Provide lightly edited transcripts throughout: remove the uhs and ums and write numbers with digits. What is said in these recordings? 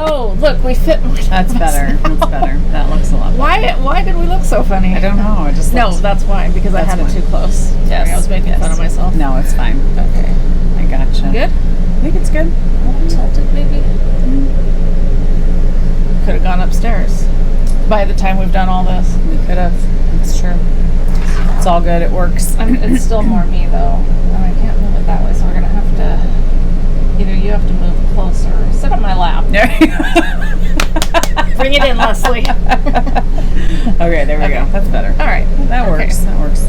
Oh, look, we fit. That's better. That's better. That looks a lot better. Why did we look so funny? I don't know. It just No, looks... that's why, because I That's had it why. too close. Sorry, Yes, I was making yes. fun of myself. No, it's fine. Okay. I gotcha. Good? I think it's good. A little tilted, maybe? Could have gone upstairs by the time we've done all this. We could have. It's true. It's all good. It works. It's still more me, though. And I can't move it that way, so we're going to have to... Either you have to move closer or sit on my lap. Bring it in, Leslie. Okay, there we go. That's better. All right. That works. Okay. That works.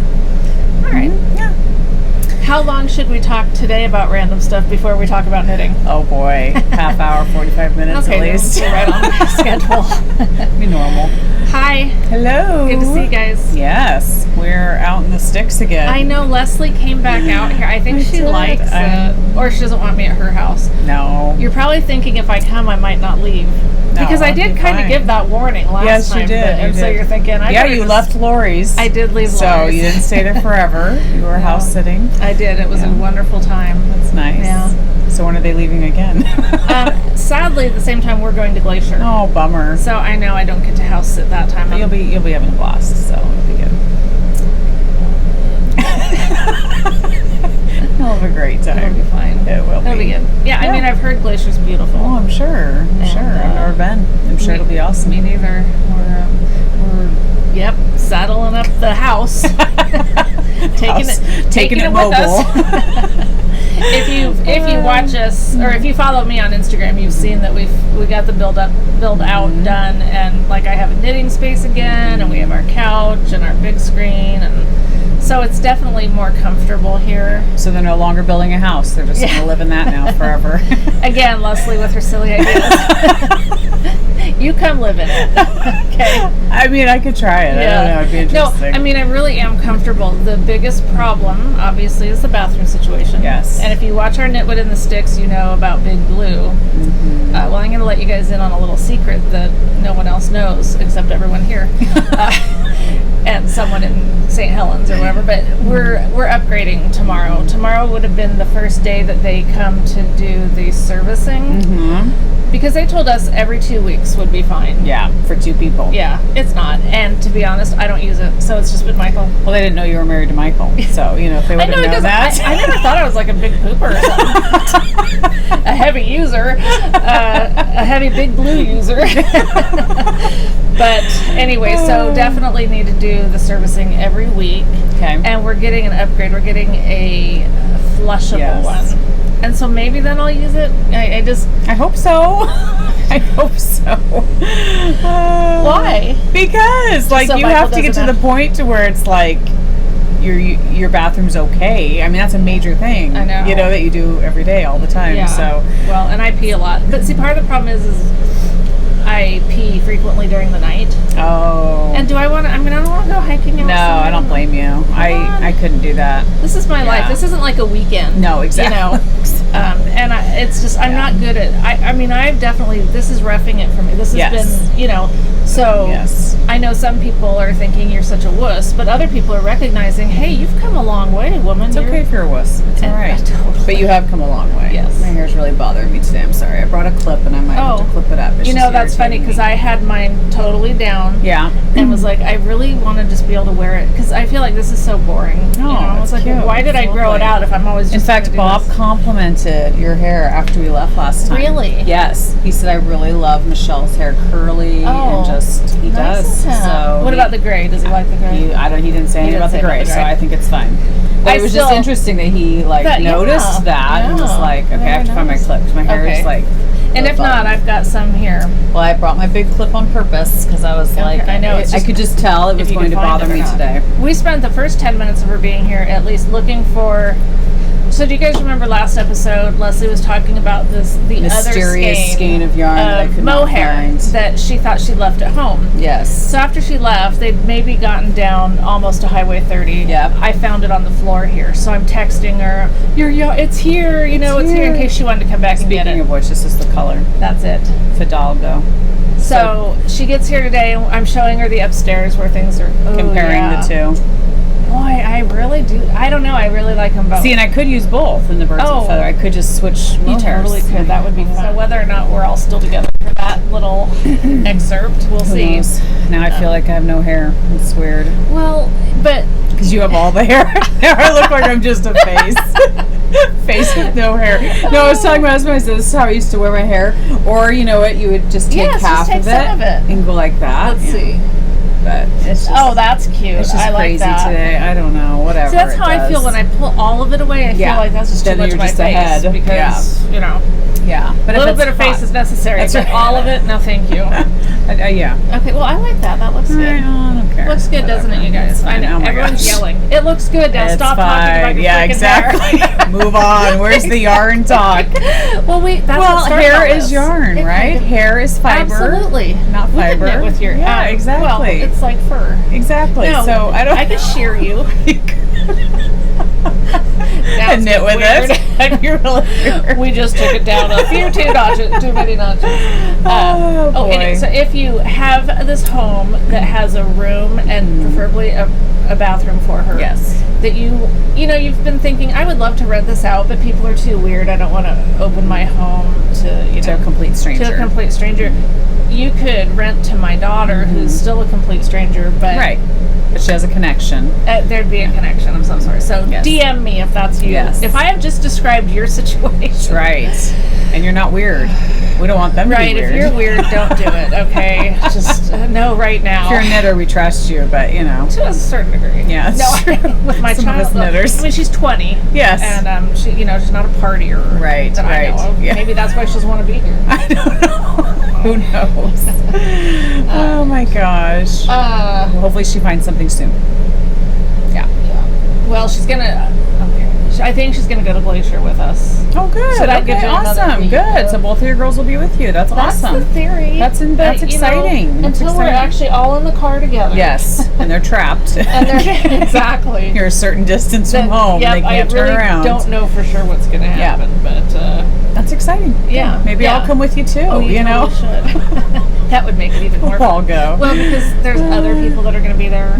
All right. Yeah. How long should we talk today about random stuff before we talk about knitting? Oh boy, half hour, 45 minutes Okay, at least. then we'll right on the schedule. Be normal. Hi. Hello. Good to see you guys. Yes, we're out in the sticks again. I know Leslie came back out here. I think she did. likes it, or she doesn't want me at her house. No. You're probably thinking if I come, I might not leave. No, Because I I'll did be kind of fine. give that warning last Yes, you time. did, And you so did. you're thinking, I Yeah, better you just- left Lori's. I did leave So Lori's. you didn't stay there forever. You were house sitting. I did. It was a Yeah. wonderful time. That's nice. Yeah. So when are they leaving again? Sadly, at the same time, we're going to Glacier. Oh, bummer. So I know I don't get to house sit that time. But you'll be having a blast, so it'll be good. You'll have a great It'll time. be fine. It will It'll be good. Yeah, I Yeah. meve heard Glacier's beautiful. Oh, I'm sure. I'm sure. I've never been. I'm sure it'll be awesome. Me neither. We're saddling up the house, taking it with mobile. us. If you watch us, or if you follow me on Instagram, you've seen that we got the build out done, and like I have a knitting space again, and we have our couch and our big screen, and so it's definitely more comfortable here. So they're no longer building a house. They're just going to live in that now forever. Again, Leslie with her silly ideas. You come live in it. Okay. I mean, I could try it. I don't know. It'd be interesting. No, I mean, I really am comfortable. The biggest problem, obviously, is the bathroom situation. Yes. And if you watch our Knit Within the Sticks, you know about Big Blue. Well, I'm going to let you guys in on a little secret that no one else knows except everyone here. And someone in St. Helens or whatever, but we're upgrading tomorrow. Tomorrow would have been the first day that they come to do the servicing, because they told us every 2 weeks would be fine. Yeah, for two people. Yeah, it's not. And to be honest, I don't use it, so it's just been Michael. Well, they didn't know you were married to Michael, so if they would I know, have known because that. I never thought I was like a big pooper or something. A heavy user, a heavy Big Blue user. But anyway, so definitely need to do the servicing every week. Okay. And we're getting an upgrade. We're getting a flushable one. And so maybe then I'll use it. I hope so. I hope so. Why? Because so you Michael have to get to doesn't the have- point to where it's like your bathroom's okay. I mean, that's a major thing. I know. That you do every day, all the time. Yeah. So Well, and I pee a lot. But see, part of the problem is I pee frequently during the night. oh. And do I want to? I mean, I don't want to go hiking outside. No, I don't blame you. I couldn't do that. This is my Yeah. life. This isn't like a weekend. No, exactly. And it's just I'm not good at. I mean, I've definitely. This is roughing it for me. This has Yes. been. So Yes. I know some people are thinking you're such a wuss, but other people are recognizing, hey, you've come a long way, woman. It's okay if you're a wuss. It's all right. Totally. But you have come a long way. Yes. My hair's really bothering me today. I'm sorry. I brought a clip and I might have to clip it up. It's just That's funny irritating because me. I had mine totally down. Yeah. And was like, I really want to just be able to wear it because I feel like this is so boring. No, I was it's like, cute. why did I It's grow it lovely. out if I'm always just In fact, gonna do Bob this? complimented your hair after we left last time. Really? Yes. He said, I really love Michelle's hair curly and just, he nice does. of him. So What about the gray? Does he like the gray? He didn't say anything didn't about say the about gray, the so gray. I think it's fine. But I it was still- just interesting that he noticed that and was yeah. like, okay, I have to find my clip 'cause my hair is Okay. And if not, I've got some here. Well, I brought my big clip on purpose because I was like, I know, it's I just could just tell it was you going can to find bother it or me not. today. We spent the first 10 minutes of her being here at least looking for. So do you guys remember last episode? Leslie was talking about the Mysterious other skein of yarn that I could not mohair find. that she thought she left at home. Yes. So after she left, they'd maybe gotten down almost to Highway 30. Yep. I found it on the floor here, so I'm texting her. It's here. It's here in case she wanted to come back and get Speaking it. of which, this is the color. That's it. Fidalgo. So she gets here today, and I'm showing her the upstairs where things are. Comparing the two. Boy, I really do. I don't know. I really like them both. See, and I could use both in the birds of feather. I could just switch You mohairs. totally could. That would be fun. So whether or not we're all still together. after that little excerpt. We'll Who see. knows? Now I feel like I have no hair. It's weird. Well, but Because you have all the hair. Now I look like I'm just a face. Face with no hair. No, I was telling my husband, I said, this is how I used to wear my hair. Or, you know what, you would just take Yes, half just take of, some of it. and go like that. let's see. But it's just, Oh, that's cute. it's just I like crazy that. today. I don't know. Whatever. So that's it how I feel does. when I pull all of it away. I Yeah. feel like that's just too Then much you're of my just face ahead. because you know Yeah. But a if little it's bit of face hot- is necessary. That's But right. all of it, no, thank you. yeah. Okay, well I like that. That looks I good. don't care. Looks good, doesn't it, you guys? It's I fine. know. Oh my Everyone's gosh. yelling. It looks good. Now It's stop fine. talking about your Yeah, freaking exactly. hair. Move on. Where's the yarn talk? Well, wait. That's Well, what started hair all is this. yarn, It right? kind of- Hair is fiber. Absolutely. Not We can fiber. knit with your Yeah, Well, exactly. it's like fur. Exactly. No, So I don't. I could shear you. Now and it's knit with weird. it. I'd be really weird. We just took it down a few too many notches. Oh, boy. Anyway, so if you have this home that has a room and preferably a bathroom for her, Yes. that you've been thinking, I would love to rent this out, but people are too weird. I don't want to open my home to To a complete stranger. to a complete stranger. You could rent to my daughter, who's still a complete stranger, but Right. But she has a connection. there'd be a connection. I'm so sorry. So Yes. DM me if that's you. Yes. If I have just described your situation. Right. And you're not weird. We don't want them to be Right, weird. if you're weird, don't do it, okay? Just no right now. If you're a knitter, we trust you, but you know. To a certain degree. Yeah, it's No, true. with my Some of child. us knitters. I mean, she's 20. Yes. And she, she's not a partier. Right, that I right, know of. yeah. Maybe that's why she doesn't want to be here. I don't know. Who knows? Oh my gosh. Well, hopefully she finds something soon. Yeah. Well, she's gonna. Okay. I think she's gonna go to Glacier with us. Oh, good. So that okay, gives you another awesome. week Good. of- So both of your girls will be with you. That's That's awesome. the theory. That's But, exciting. That's until we're exciting. actually all in the car together. Yes, and they're trapped. And they're exactly. You're a certain distance from Then, home. yep, They can't I really turn around. don't know for sure what's going to happen, but That's exciting. Yeah, Maybe yeah. I'll come with you too. oh, you know, totally should. That would make it even more we'll all fun. go. Well, because there's other people that are going to be there,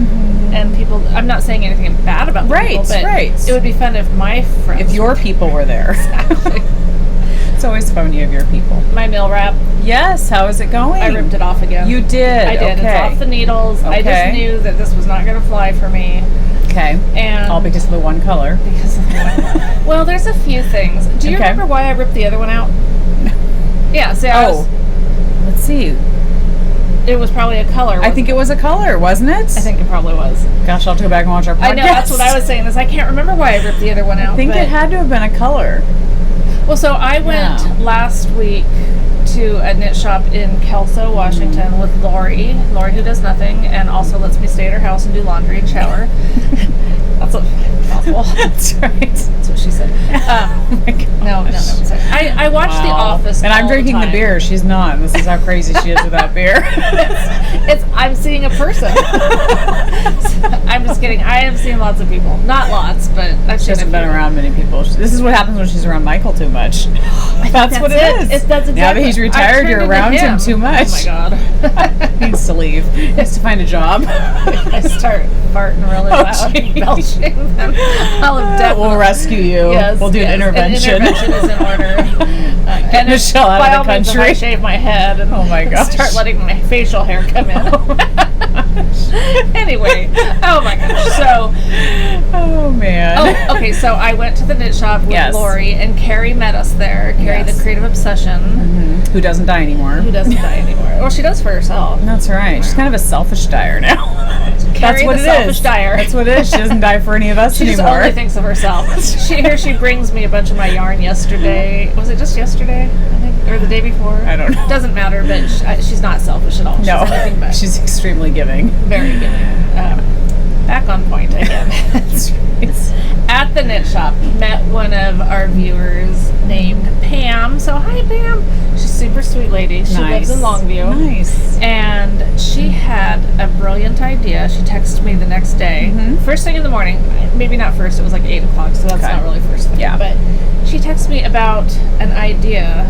and people. I'm not saying anything bad about the Right, people, but right. it would be fun if my friends, If your people were there, it's always fun when you have your people. my mill wrap, Yes. How is it going? I ripped it off again. You did. I did. Okay. It's off the needles. I Okay. just knew that this was not going to fly for me, Okay. and All because of the one color. because of well, there's a few things. Do you Okay. remember why I ripped the other one out? Yeah. See, Let's see. it was probably a color. I think it was a color, wasn't it? I think it probably was. Gosh, I'll have to go back and watch our podcast. I know, that's what I was saying, is I can't remember why I ripped the other one out. I think but, it had to have been a color. Well, so I went Yeah. last week to a knit shop in Kelso, Washington with Lori, who does nothing and also lets me stay at her house and do laundry and shower. That's a mouthful. That's right. That's what she said. Oh my gosh. No. Sorry. I watch The Wow. Office And I'm all drinking the time. beer. She's not. This is how crazy she is without beer. I'm seeing a person. I'm just kidding. I have seen lots of people. Not lots, but I've She seen a hasn't been few. around many people. This is what happens when she's around Michael too much. That's what it is. That's exactly. Now that he's retired, you're around him too much. Oh my god. He needs to leave. He needs to find a job. I start farting really Oh, loud gee. and belching them. I'll have definitely. We'll rescue you. Yes, We'll do an intervention. An intervention is in order. And Michelle out by of all the means, if country. I shave my head and Oh my gosh. start letting my facial hair come in. Anyway, oh my gosh. So, Oh man. okay, so I went to the knit shop with Yes. Lori, and Carrie met us there. Carrie, Yes. the Creative Obsession, Who doesn't die anymore? who doesn't die anymore. Well, she does for herself. That's right. She's kind of a selfish dyer now. Carrie, That's what the it selfish is. dyer. That's what it is. She doesn't die for any of us She just anymore. only thinks of herself. She brings me a bunch of my yarn yesterday. Was it just yesterday? I think, or the day before? I don't know. Doesn't matter, but she's not selfish at all. She's No, anything but she's extremely giving. very giving. Back on point again. At the knit shop, met one of our viewers named Pam. So hi, Pam. She's a super sweet lady. She lives in Longview. Nice. And she had a brilliant idea. She texted me the next day, first thing in the morning. Maybe not first, it was like 8 o'clock, so that's Okay. not really first thing. Yeah. But she texted me about an idea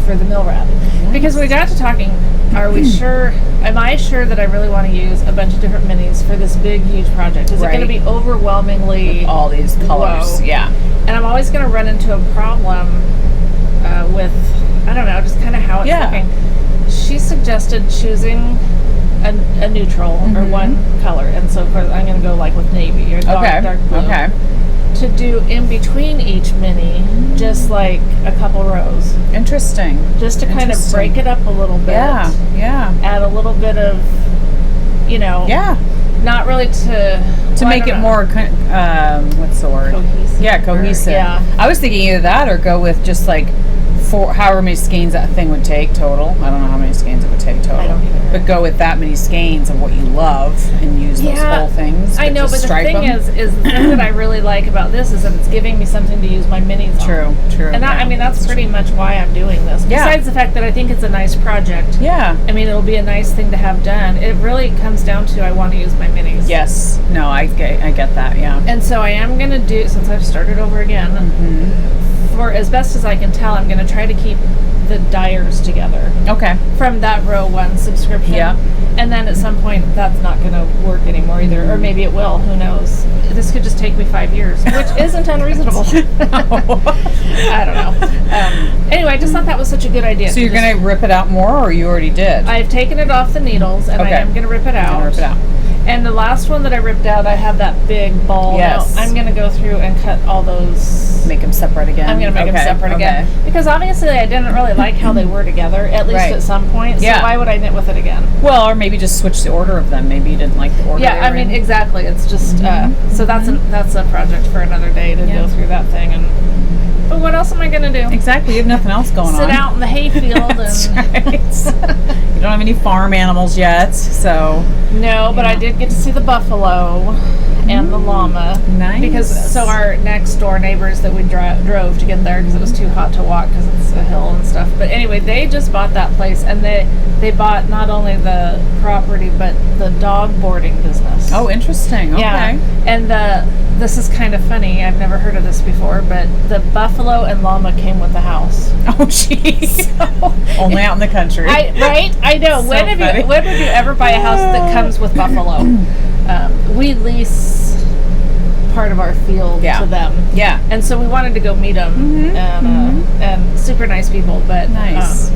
for the mill wrap. Because we got to talking, am I sure that I really want to use a bunch of different minis for this big, huge project? Is it going to Right. be overwhelmingly... All these colors. Whoa. Yeah. And I'm always going to run into a problem with, I don't know, just kind of how it's Yeah. looking. she suggested choosing a neutral or one color, and so of course I'm going to go like with navy or dark blue. Okay. To do in between each mini, just like a couple rows, Interesting. just to kind of break it up a little bit. Yeah. Add a little bit of, Yeah. not really to make it more, what's the word? cohesive. Yeah, cohesive. Yeah. I was thinking either that or go with just like however many skeins that thing would take total. I don't know how many skeins it would take total. I don't either. But go with that many skeins of what you love and use those whole things. I know, just but the stripe thing them. is the thing that I really like about this is that it's giving me something to use my minis on. True. And that, that's pretty much why I'm doing this. Yeah. Besides the fact that I think it's a nice project. Yeah. It'll be a nice thing to have done. It really comes down to I want to use my minis. Yes. No, I get that. Yeah. And so I am going to do, since I've started over again, for as best as I can tell, I'm going to try to keep the dyers together Okay. from that row one subscription. Yeah. And then at some point that's not going to work anymore either, or maybe it will. Who knows? This could just take me 5 years, which isn't unreasonable. I don't know. Anyway, I just thought that was such a good idea. So you're going to rip it out more, or you already did? I've taken it off the needles, and I am going to rip it out. Rip it out. And the last one that I ripped out, I have that big ball. Yes. Now, I'm going to go through and cut all those. Make them separate again. I'm going to make them separate again. Because obviously I didn't really like how they were together, at least at some point. So why would I knit with it again? Well, or maybe just switch the order of them. Maybe you didn't like the order. Yeah, exactly. It's just, so that's a project for another day to go through that thing. But what else am I going to do? Exactly. You have nothing else going on. Sit out in the hayfield. That's and right. You don't have any farm animals yet, so. No, but I did get to see the buffalo and the llama. Nice. Because so our next door neighbors that we drove to get there because it was too hot to walk because it's a hill and stuff. But anyway, they just bought that place, and they bought not only the property but the dog boarding business. Oh, interesting. Okay. Yeah. And this is kind of funny. I've never heard of this before, but the buffalo and llama came with the house. Oh, jeez. Only out in the country. Right? I know. So when would you ever buy a house that comes with buffalo? We lease part of our field to them. Yeah. And so we wanted to go meet them, and super nice people. But nice.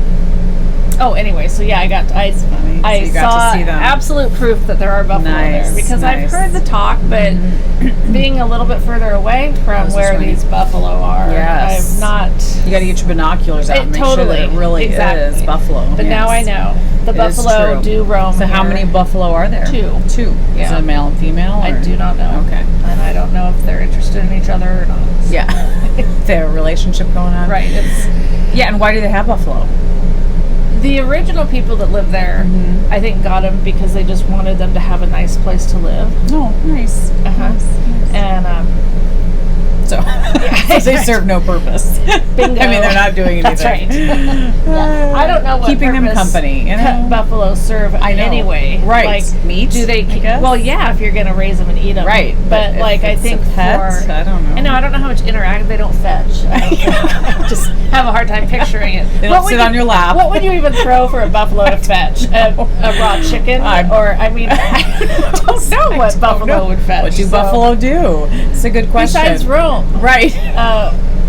Anyway, so yeah, I saw to see them. absolute proof that there are buffalo there because I've heard the talk, but being a little bit further away from where these buffalo are, I've not. You got to get your binoculars out and make sure that it really is buffalo. But now I know the buffalo do roam. So how many buffalo are there? Two. Yeah. Is it a male and female? I do not know. Okay. And I don't know if they're interested in each other or not. Yeah. They have a relationship going on. Right. Yeah. And why do they have buffalo? The original people that lived there, I think, got them because they just wanted them to have a nice place to live. Oh, nice. Nice. And so they serve no purpose. Bingo. They're not doing anything. That's right. Yeah. I don't know what keeping them company. Buffalo serve anyway. Right. Like, meat. Do they? Well, yeah, if you're going to raise them and eat them. Right. But like, I think pets, I don't know. I don't know how much interact. They don't fetch. I just have a hard time picturing it. They don't sit on your lap. What would you even throw for a buffalo to fetch? A raw chicken? I don't know what buffalo would fetch. What do buffalo do? It's a good question. Besides roam. Right.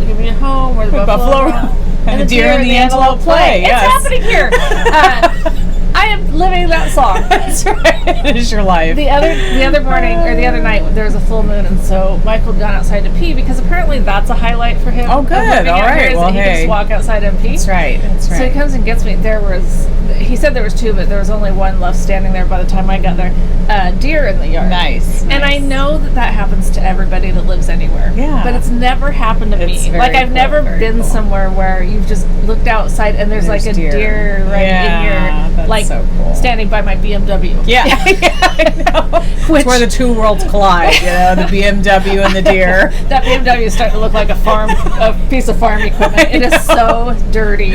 Give me a home where the buffalo roam. And the deer and the antelope play. It's happening here. I am living that song. That's right. It is your life. The other morning or the other night there was a full moon, and so Michael had gone outside to pee because apparently that's a highlight for him. Oh, good. All right. Well, he can just walk outside and pee. That's right. So he comes and gets me. He said there was two, but there was only one left standing there by the time I got there. Deer in the yard. Nice. And I know that happens to everybody that lives anywhere. Yeah. But it's never happened to me. Like I've never been somewhere where you've just looked outside and there's like a deer in your like so cool. standing by my BMW. Yeah. I know. It's where the two worlds collide, the BMW and the deer. That BMW is starting to look like a piece of farm equipment. It is so dirty.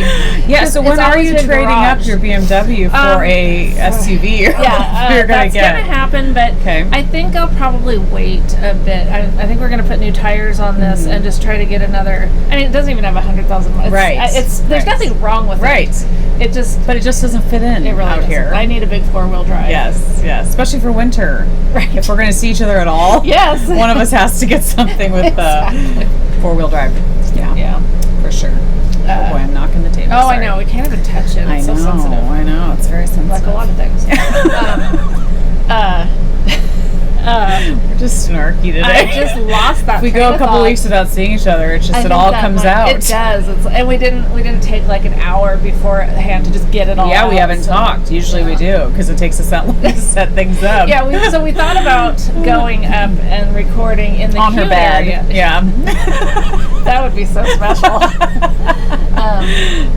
Yeah, so when are you trading up your BMW for a SUV? Yeah, that's going to happen, but I think I'll probably wait a bit. I think we're going to put new tires on this and just try to get another. It doesn't even have 100,000 miles. Right. There's nothing wrong with it. But it just doesn't fit in out here. I need a big 4-wheel drive. Yes, especially for winter. Right. If we're going to see each other at all, yes, one of us has to get something with 4-wheel drive. Yeah, for sure. Oh boy, I'm knocking the table. Oh, I know. We can't even touch it. It's so sensitive. I know. It's very sensitive. Like a lot of things. We're just snarky today. I just lost that. If we train go a of couple thought. weeks without seeing each other, it's just I it think all that comes might- out. It does. And we didn't take like an hour beforehand to just get it all. Yeah, we out, haven't so- talked. Usually we do because it takes us that long to set things up. Yeah, we thought about going up and recording in the on her queue bed. area. Yeah. That would be so special.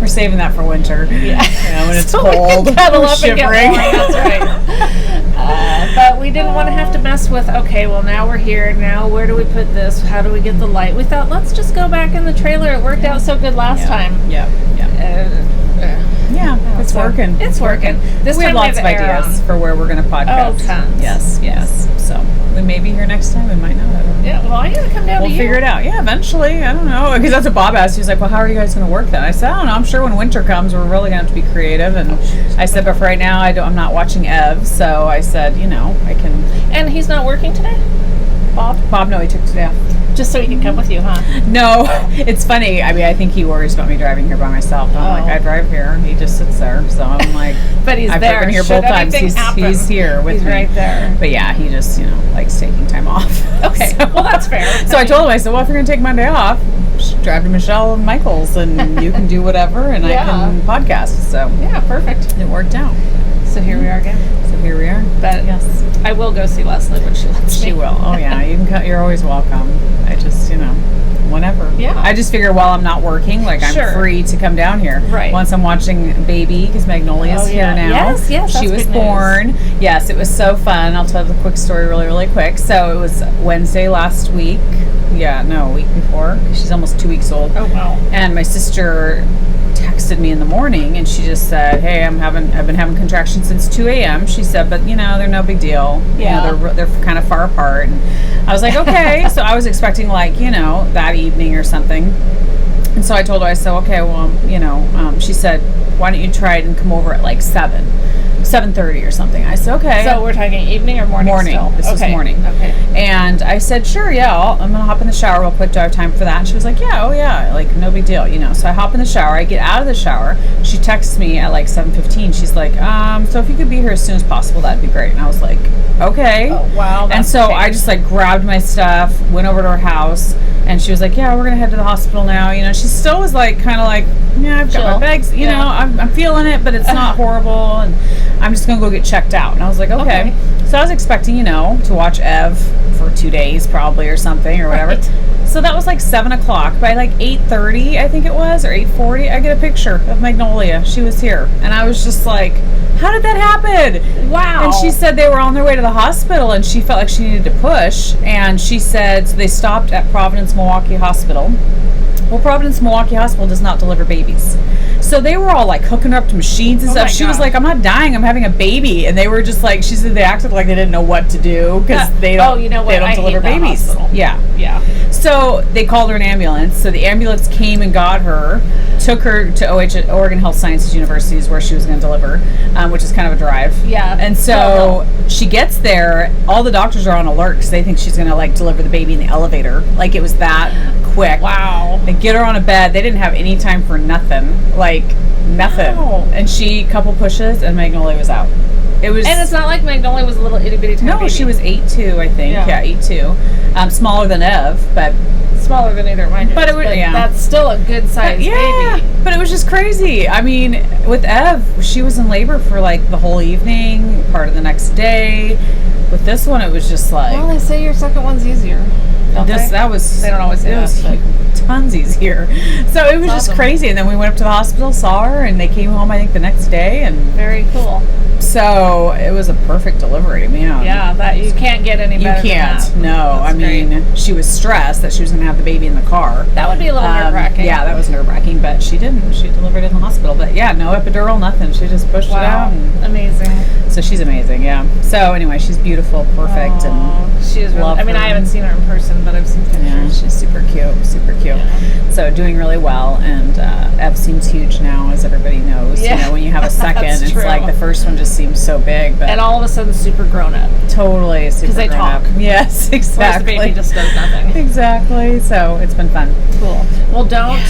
We're saving that for winter. Yeah. When it's So we can cold, cuddle we're up and get shivering. warm, that's right. But we didn't want to have to mess with, okay, well, now we're here. Now where do we put this? How do we get the light? We thought, let's just go back in the trailer. It worked out so good last time. Yeah. It's So, working. It's working. This We have time lots of the air ideas on. for where we're going to podcast. Oh, tons. Yes. So we may be here next time. We might not. I don't know. Yeah, well, I gotta come down We'll to you. figure it out. Yeah, eventually. I don't know. Because that's what Bob asked. He was like, well, how are you guys going to work that? I said, I don't know. I'm sure when winter comes, we're really going to have to be creative. And I said, but for right now, I'm not watching Ev. So I said, I can. And he's not working today? Bob, No, he took today off. just so he can come with you, huh? No, it's funny. I mean, I think he worries about me driving here by myself. I'm like, I drive here. He just sits there. So I'm like, But he's I've there. driven here Should both times. anything happen, He's here with he's me. right there. But yeah, he just, likes taking time off. Okay, well, that's fair. So I told him, I said, well, if you're going to take Monday off, just drive to Michelle and Michael's and you can do whatever and Yeah. I can podcast. So Yeah, perfect. it worked out. So here we are again. So here we are. But Yes. I will go see Leslie when she lets me. She will. Oh, yeah. You can come, you're always welcome. I just, whenever. Yeah. I just figure while I'm not working, like I'm Sure. free to come down here. Right. Once I'm watching Baby, because Magnolia's Oh, yeah. here now. Yes, She that's was good news. born. Yes, it was so fun. I'll tell the quick story really, really quick. So it was Wednesday last week. Yeah, no, a week before. She's almost 2 weeks old. Oh, wow. And my sister texted me in the morning and she just said, hey, I've been having contractions since 2 a.m. She said, but they're no big deal. Yeah. They're kind of far apart. And I was like, okay. So I was expecting that evening or something. And so I told her, I said, okay, well, she said, why don't you try it and come over at like 7:30 or something. I said, okay. So we're talking evening or morning? Morning. Still? This was Okay. morning. Okay. And I said, sure, yeah, I'm going to hop in the shower real quick. Do I have time for that? And she was like, yeah, oh yeah, like no big deal, So I hop in the shower. I get out of the shower. She texts me at like 7:15. She's like, so if you could be here as soon as possible, that'd be great. And I was like, okay. Oh, wow. And that's so okay. I just like grabbed my stuff, went over to her house, and she was like, yeah, we're going to head to the hospital now. She still was like, kind of like, yeah, I've got Chill. my bags, Yeah. I'm feeling it, but it's not horrible. And I'm just going to go get checked out. And I was like, okay. So I was expecting, to watch Ev for 2 days probably or something or whatever. Right. So that was like 7 o'clock. By like 8:30, I think it was, or 8:40, I get a picture of Magnolia. She was here. And I was just like, how did that happen? Wow. And she said they were on their way to the hospital and she felt like she needed to push. And she said, so they stopped at Providence Milwaukee Hospital. Well, Providence Milwaukee Hospital does not deliver babies. So they were all like hooking her up to machines and Oh stuff. my She was gosh. like, I'm not dying, I'm having a baby. And they were just like, she said they acted like they didn't know what to do because they don't, Oh, you know what? they don't I deliver hate that babies. hospital. Yeah. Yeah. So they called her an ambulance. So the ambulance came and got her, took her to Oregon Health Sciences University, where she was going to deliver, which is kind of a drive. Yeah. And so she gets there. All the doctors are on alert because they think she's going to like deliver the baby in the elevator. Like it was that quick. Wow. They get her on a bed. They didn't have any time for nothing. Like nothing. Wow. And she couple pushes and Magnolia was out. It was. And it's not like Magnolia was a little itty bitty tiny no, baby. she was 8'2", I think. Yeah. Yeah, 8'2". Smaller than Ev, but smaller than either of mine. But it was- yeah. That's still a good sized yeah, baby. but it was just crazy. I mean, with Ev, she was in labor for like the whole evening, part of the next day. With this one, it was just like Well, they say your second one's easier. Don't this. they? That was They don't always say it was that, tons easier. So it was That's just awesome. crazy. And then we went up to the hospital, saw her, and they came home. I think the next day, and Very cool. so it was a perfect delivery. Man, Yeah, that you can't get any You better can't. than that. No, That's I mean, she was stressed that she was going to have the baby in the car. That would be a little nerve wracking. Yeah, that was nerve wracking, but she didn't. She delivered in the hospital. But yeah, no epidural, nothing. She just pushed it Wow. out. And Amazing. so she's amazing, yeah. So anyway, she's beautiful, perfect, She is really, love I mean, her. I haven't seen her in person, but I've seen and yeah, pictures. she's super cute, super cute. Yeah. So doing really well, and Ev seems huge now, as everybody knows. Yeah. You know, when you have a second, That's it's true. like the first one just seems so big, but And all of a sudden, super grown up. totally super they grown talk. up. Yes, Whereas exactly. the baby just does nothing. Exactly. So it's been fun. Cool. Well, don't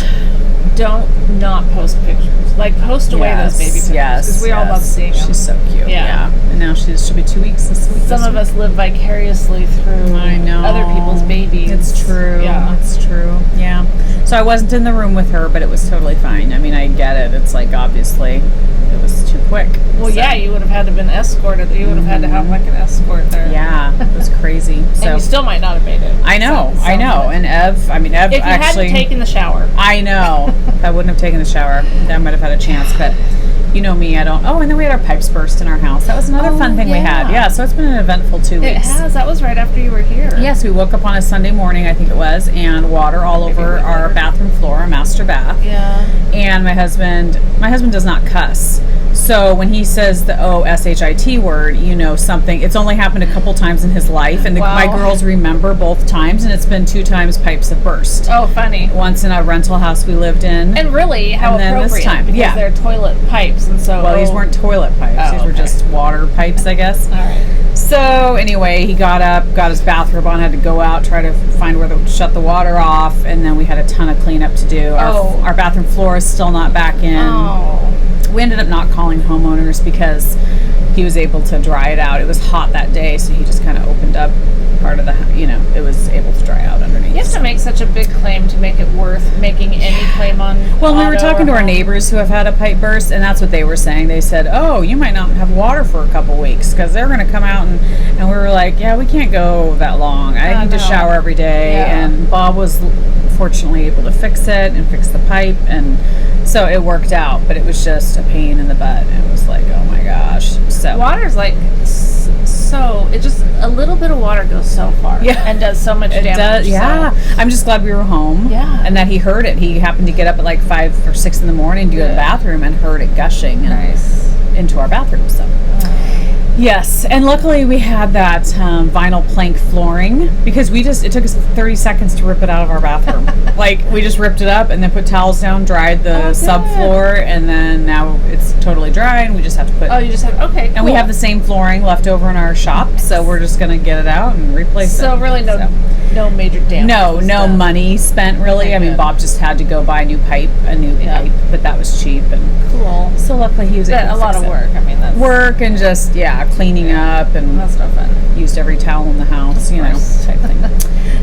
don't not post pictures. Like, post away those baby pictures. Because we all love seeing them. She's so cute. Yeah. And now she'll be 2 weeks this week. Some of us live vicariously through I know. other people's babies. It's true. Yeah. It's true. Yeah. So I wasn't in the room with her, but it was totally fine. I mean, I get it. It's like, obviously, it was too quick. Well, So- yeah, you would have had to have been escorted. You would have had to have like an escort there. Yeah, it was crazy. So And you still might not have made it. I know. And Ev If you actually. hadn't taken the shower. I know. If I wouldn't have taken the shower, then I might have had a chance. But you know me, I don't. Oh, and then we had our pipes burst in our house. That was another fun thing we had. yeah. Yeah, so it's been an eventful 2 It weeks. has. That was right after you were here. Yes, we woke up on a Sunday morning, I think it was, and water all Maybe over we our did. bathroom floor, our master bath. Yeah. And my husband does not cuss. So when he says the O-S-H-I-T word, you know something. It's only happened a couple times in his life, and my Wow. girls remember both times, and it's been 2 times pipes have burst. Oh, funny. Once in a rental house we lived in. And really, how And then this appropriate. time, because yeah. they're toilet pipes, and so. well, these weren't toilet pipes. Oh, These were okay. just water pipes, I guess. All right. So anyway, he got up, got his bathrobe on, had to go out, try to find where to shut the water off, and then we had a ton of cleanup to do. Oh. Our bathroom floor is still not back in. Oh. We ended up not calling homeowners because he was able to dry it out. It was hot that day, so he just kind of opened up part of the, it was able to dry out underneath. You have to make such a big claim to make it worth making any claim on. Well, we were auto talking or to our home. neighbors who have had a pipe burst, and that's what they were saying. They said, "Oh, you might not have water for a couple weeks because they're going to come out," and we were like, "Yeah, we can't go that long. I need to no. shower every day." Yeah. And Bob was fortunately able to fix it and fix the pipe, and so it worked out. But it was just a pain in the butt. It was like, oh my gosh. So Water's like so. It just a little bit of water goes so far. Yeah. And does so much it damage. does. Yeah, So. I'm just glad we were home. Yeah. and that he heard it. He happened to get up at like 5 or 6 in the morning to go to the Good. bathroom and heard it gushing. And Nice. into our bathroom. So yes, and luckily we had that vinyl plank flooring because it took us 30 seconds to rip it out of our bathroom. Like we just ripped it up and then put towels down, dried the Oh, good. subfloor, and then now it's totally dry and we just have to put. Oh, you just have okay. and we cool. have the same flooring left over in our shop, so we're just gonna get it out and replace it. So really no major damage. No was no done. money spent really. Okay, I mean, good. Bob just had to go buy a new pipe, Yeah. but that was cheap, and Cool. so luckily he was able But to a lot fix of it. work. I mean, that's Work and just cleaning up and that's no fun. used every towel in the house, course. type thing.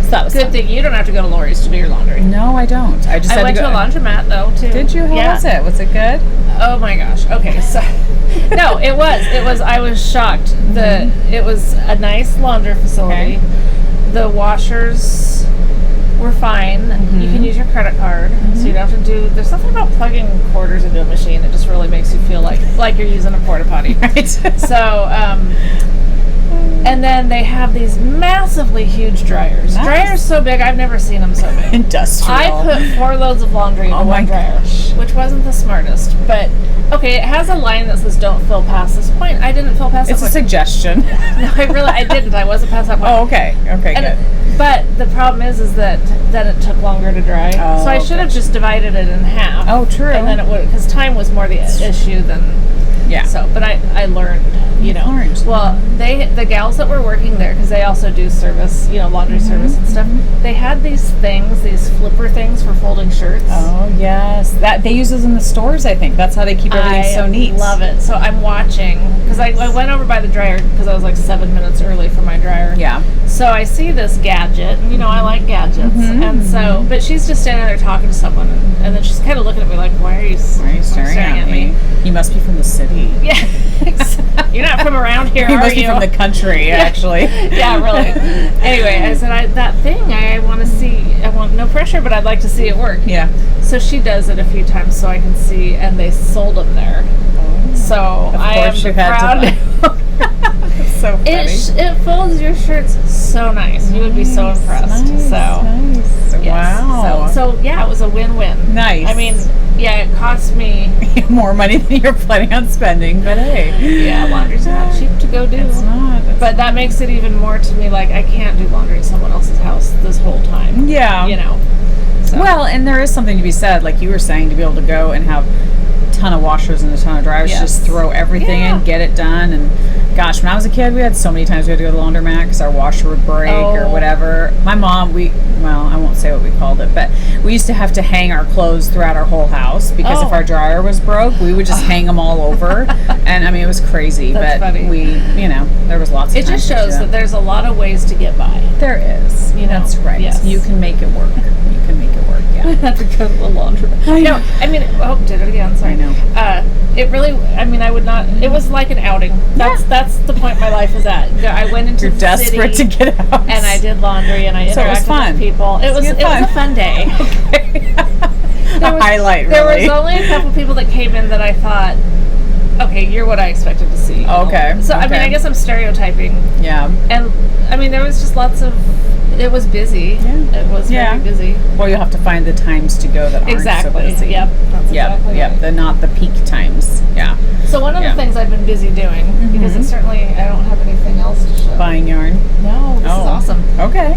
So that was Good fun. thing you don't have to go to Lori's to do your laundry. No, I don't. I just I had went to to go. a laundromat though too. Did you? How Yeah. was it? Was it good? Oh my gosh. Okay, so no, it was. I was shocked. It was a nice laundry facility. Okay. The washers were fine. You can use your credit card, so you don't have to do. There's something about plugging quarters into a machine that just really makes you feel like you're using a porta potty. Right. So, and then they have these massively huge dryers. Nice. Dryers so big, I've never seen them so big. Industrial. I put 4 loads of laundry into Oh my one dryer, gosh. which wasn't the smartest. But okay, it has a line that says "Don't fill past this point." I didn't fill past It's that a point. suggestion. No, I didn't. I wasn't past that point. Oh, okay. Okay, good. But the problem is that then it took longer to dry. Oh, So I should have gotcha. just divided it in half. Oh, true. And then it would, because time was more the issue than. Yeah. So, but I learned, learned. Well, the gals that were working there, because they also do service, laundry service and stuff. They had these flipper things for folding shirts. Oh yes, that they use those in the stores. I think that's how they keep everything so neat. Love it. So I'm watching because I went over by the dryer because I was like 7 minutes early for my dryer. Yeah. So I see this gadget, and I like gadgets, and so, but she's just standing there talking to someone, and then she's kind of looking at me like, "Why are you Staring at me? You must be from the city. Yeah, you're not from around here, You are must be you? from the country, actually. Yeah, really. Anyway, I said that thing I want to see. I want no pressure, but I'd like to see it work. Yeah. So she does it a few times so I can see, and they sold them there. So I am course you the had to proud. It's so funny. It folds your shirts so nice. You would be so impressed. Nice, So nice. yes. Wow. So yeah, it was a win-win. Nice. I mean, yeah, it cost me. More money than you're planning on spending, but hey. Yeah, laundry's not cheap to go do. It's not. But that makes it even more to me like I can't do laundry at someone else's house this whole time. Yeah. So. Well, and there is something to be said, like you were saying, to be able to go and have a ton of washers and a ton of dryers, Yes. just throw everything Yeah. in, get it done, and Gosh, when I was a kid, we had so many times we had to go to the laundromat because our washer would break or Oh. whatever. My mom, I won't say what we called it, but we used to have to hang our clothes throughout our whole house because if Oh. our dryer was broke, we would just hang them all over. And I mean, it was crazy, That's but funny. there was lots of It times just we shows did that there's a lot of ways to get by. there is. You know, That's right. yes. You can make it work. You can make it work, I yeah. have to go to the laundromat. I No, know. I mean, did it again. Sorry. I know. It really. I mean, I would not. It was like an outing. That's the point my life is at. I went into You're the desperate city to get out. and I did laundry and I So it was interacted fun. with people. It was good a fun. fun day. There was- highlight, There really. was only a couple people that came in that I thought, okay, you're what I expected to see. Okay, So I mean, okay. I guess I'm stereotyping, Yeah. and I mean, there was just lots of. It was busy. Yeah. It was Yeah. very busy. Well, you'll have to find the times to go that aren't Exactly. so busy. Yep. That's Yep. exactly Yep. right. They're not the peak times. Yeah. So one of Yeah. the things I've been busy doing, because Mhm. it's certainly I don't have anything else to show. Buying yarn. No, this is Oh. awesome. Okay.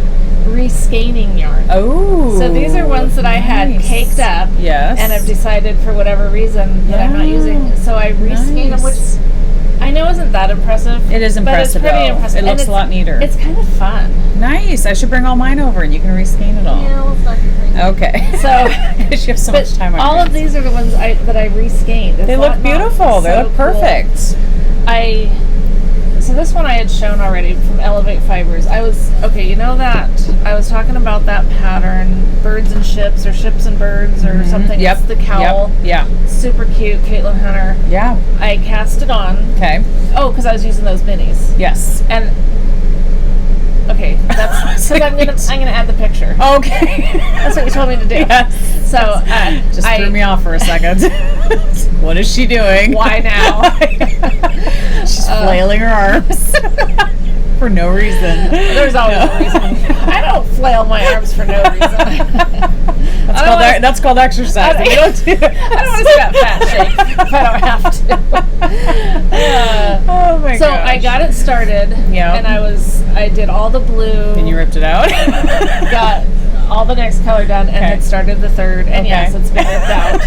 Reskeinin yarn. Oh. So these are ones that I had nice. caked up, Yes. and I've decided for whatever reason that I'm not Yeah. using. So I reskein them, which Nice. I know isn't that impressive. It is impressive. But it's pretty though. impressive. It And looks a lot neater. It's kind of fun. Nice. I should bring all mine over and you can reskein it all. Yeah, let's not get crazy. Okay. So- because you have so But much time on all your of hands. these are the ones that I reskeined. Is They that look not beautiful. They so look cool? perfect. So this one I had shown already from Elevate Fibers. You know that I was talking about that pattern, birds and ships or ships and birds or something. Yep. It's the cowl. Yep. Super cute, Caitlin Hunter. Yeah. I cast it on. Okay. Oh, because I was using those minis. Yes. And okay, that's because I'm gonna add the picture. Okay. That's what you told me to do. Yes. So Just threw me off for a second. What is she doing? Why now? She's flailing her arms for no reason. There's always a reason. I don't flail my arms for no reason. That's called exercise. I You don't do don't want to stop fat shake if I don't have to. Oh my So gosh. I got it started, Yeah. and I did all the blue, And you ripped it out. got all the next color done, and Okay. had started the third, and Okay. yes, it's been ripped out.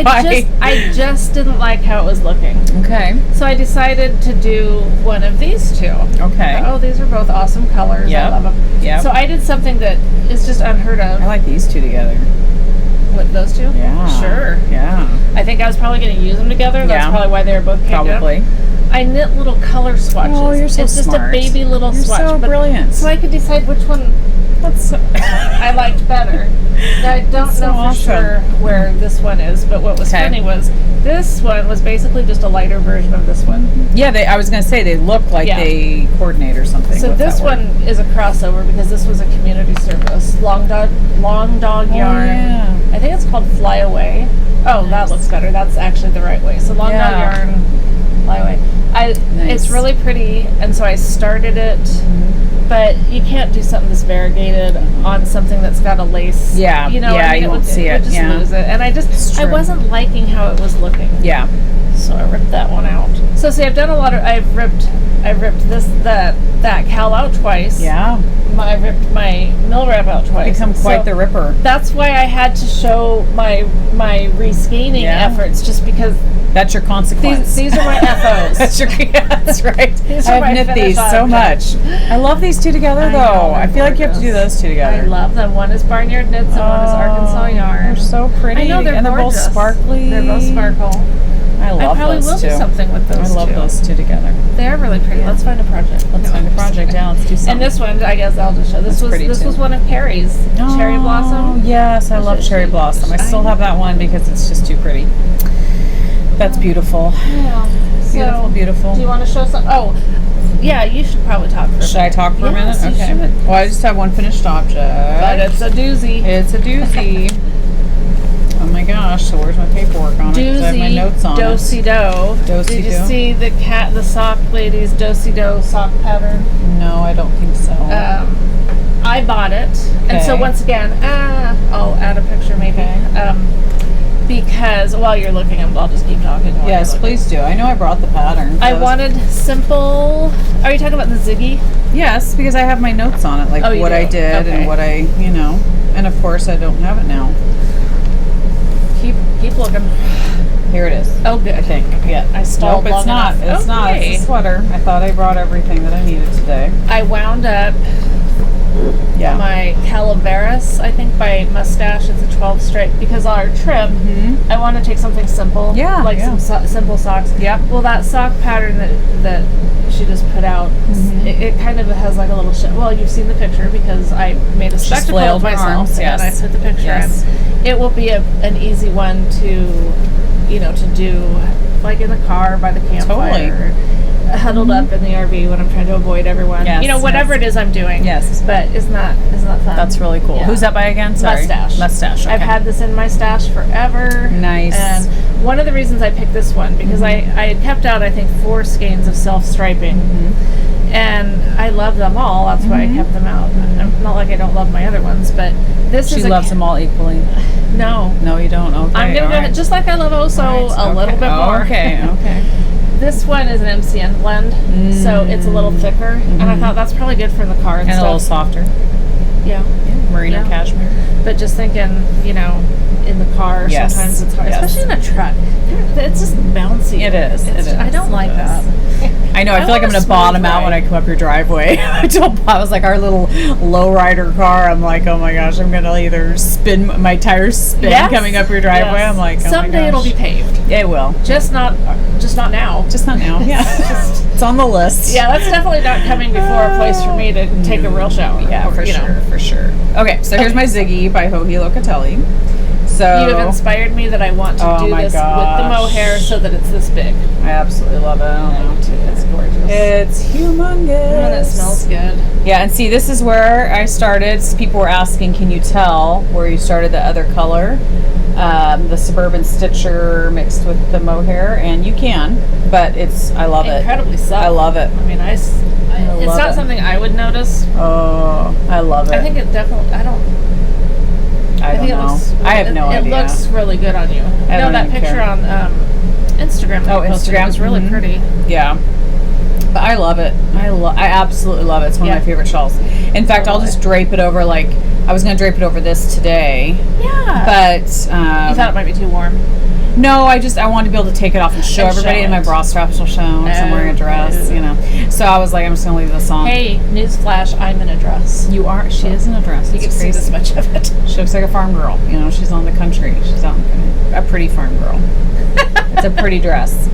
Why? I just didn't like how it was looking, Okay. so I decided to do one of these two. Okay. Oh, these are both awesome colors. Yep. I love them. Yep. So I did something that is just unheard of. I like these two together. With those two? Yeah. Sure. Yeah. I think I was probably going to use them together. That's Yeah. probably why they were both caked up. Probably. I knit little color swatches. Oh, you're so it's just smart. a baby little You're swatch. so but- brilliant. So I could decide which one That's so I liked better. I don't That's so know for awesome. sure where this one is, but what was Okay. funny was this one was basically just a lighter version of this one. Yeah, I was gonna say they look like Yeah. they coordinate or something. So with this that word. one is a crossover because this was a community service. Long dog Oh, yarn. yeah. I think it's called Fly Away. Oh, that Nice. looks better. That's actually the right way. So long dog Yeah. yarn, Fly Away. Nice. It's really pretty, and so I started it. But you can't do something this variegated on something that's got a lace. Yeah, you know. what yeah, I mean? you won't see It it, would just yeah. lose it, and I It's true. wasn't liking how it was looking. Yeah. So I ripped that one out. So see, I've done a lot of. I've ripped that cowl out twice. Yeah. I ripped my mill wrap out twice. Become quite So the ripper. That's why I had to show my rescanning Yeah. efforts, just because That's your consequence. these are my FOs. That's your. Yeah, that's right. These are I've my knit these finished so objects. much. I love these two together, I know, though. they're I feel like you have to do gorgeous. those two together. I love them. One is Barnyard Knits and one is Arkansas Yarn. They're so pretty. I know, they're and they're both gorgeous. sparkly. They're both sparkle. I love I probably those will two. do something with those I love two. those two together. They're really pretty. Yeah. Let's find a project. Let's find a project. Yeah, let's do something. And this one, I guess I'll just show. This That's pretty, was too. one of Carrie's Cherry Oh, Blossom. Yes, I love She- cherry blossom. I still have that one because it's just too pretty. That's beautiful. Yeah. Beautiful, So, beautiful. do you want to show some? Oh, yeah. You should probably talk for a Should I minute. talk for a minute? Yes, you Okay. should. Well, I just have one finished object. But it's a doozy. It's a doozy. Oh my gosh! So where's my paperwork on it? 'Cause I have my Doozy, notes on it. do-si-do. Do-si-do. Did you see the sock lady's do-si-do sock pattern? No, I don't think so. I bought it, and so Okay. once again, I'll add a picture maybe. Okay. Because while you're looking, I'll just keep talking. while Yes, you're looking. please do. I know I brought the pattern. I so wanted simple. Are you talking about the Ziggy? Yes, because I have my notes on it, like Oh, you what do? I did Okay. and what I, and of course I don't have it now. Keep looking. Here it is. Oh, good. I think. Yeah. I stalled Nope, it's long not. enough. It's not. Okay. It's a sweater. I thought I brought everything that I needed today. I wound up Yeah. my Calaveras, I think, by Mustache. It's a 12 stripe because on our trip, I want to take something simple. Yeah, Like yeah. some simple socks. Yep. Well, that sock pattern that she just put out, it kind of has like a little well, you've seen the picture because I made a spectacle flailed of her myself arms, and I yes. put the picture Yes. in. It will be an easy one to, to do like in the car by the campfire. Huddled up in the RV when I'm trying to avoid everyone. Yes, whatever yes. it is I'm doing. Yes. But isn't that fun? That's really cool. Yeah. Who's that by again? Sorry. Mustache. Mustache. Okay. I've had this in my stash forever. Nice. And one of the reasons I picked this one, because I had kept out, I think, 4 skeins of self-striping. And I love them all. That's why I kept them out. Not like I don't love my other ones, but this She is loves them all equally. No. No, you don't. Okay. I'm going to all go right. just like I love Oso All right, a little bit more. Okay. Okay. This one is an MCN blend, so it's a little thicker, and I thought that's probably good for in the car and And a stuff. little softer. Yeah. Merino Yeah. cashmere. But just thinking, in the car, Yes. sometimes it's hard, Yes. especially in a truck. It's just bouncy. It is. It's- It is. I don't like It is. that. I know. I feel like I'm want a going to bottom smooth out when I ride. come up your driveway. I was like our little lowrider car. I'm like, oh my gosh, I'm going to either my tires spin Yes. coming up your driveway. Yes. I'm like, oh someday my it'll gosh. be paved. It will. Just not now. Just not now. Yeah. It's on the list. Yeah, that's definitely not coming before a place for me to take a real shower. Yeah, or, for sure, for sure. Okay, so here's my Ziggy by Joji Locatelli. So You have inspired me that I want to Oh do my this with the gosh. mohair so that it's this big. I absolutely love it. I don't know. It's gorgeous. It's humongous. And it smells good. Yeah, and see, this is where I started. People were asking, can you tell where you started the other color? The Suburban Stitcher mixed with the mohair, and you can, but I love it. Incredibly subtle. I love it. I mean, it's love not it. something I would notice. Oh, I love it. I think it definitely. I don't don't think know. it looks. I have no idea. It looks really good on you. I No, don't that even picture care. on Instagram. That Oh, you posted, Instagram? was really Mhm. pretty. Yeah. But I love it. I absolutely love it. It's one of Yeah. my favorite shawls. In fact, I'll just drape it over I was going to drape it over this today, Yeah. but you thought it might be too warm. no, I wanted to be able to take it off and show And everybody, show and my it. bra straps will show if I'm wearing a dress, So I was like, I'm just going to leave this on. Hey, newsflash! I'm in a dress. You are. She is in a dress. You It's can see crazy. this much of it. She looks like a farm girl. She's on the country. She's out a pretty farm girl. It's a pretty dress.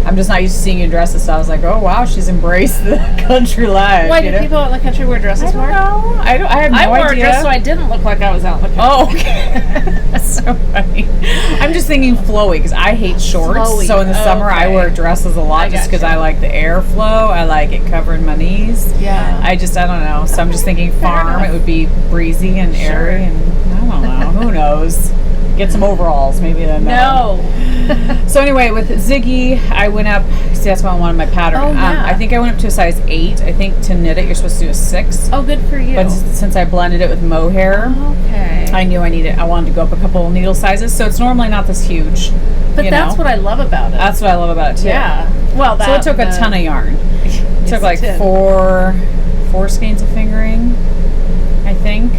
I'm just not used to seeing you in dresses, so I was like, oh wow, she's embraced the country life. Why do people out in the country wear dresses I don't more? know. I have no I wore idea. a dress so I didn't look like I was out in the country. Oh, okay. That's so funny. I'm just thinking flowy because I hate shorts. Flowy, So in the summer, I okay. wear dresses a lot I just because gotcha. I like the airflow. I like it covering my knees. Yeah. I don't know. So I'm just thinking farm. enough. It would be breezy and airy, and I don't know. Who knows? Get some overalls, maybe then. No. So anyway, with Ziggy, I went up. See, that's why I wanted my pattern. Oh, yeah. I think I went up to a size 8. I think to knit it, you're supposed to do a 6. Oh, good for you. But since I blended it with mohair, Okay. I knew I wanted to go up a couple needle sizes. So it's normally not this huge. But that's what I love about it. That's what I love about it too. Yeah. Well, So it took a ton of yarn. It took like it did. four skeins of fingering, I think.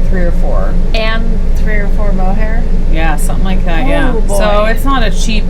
3 or 4. And 3 or 4 mohair. Yeah, something like that. Oh, Yeah. boy. So it's not a cheap,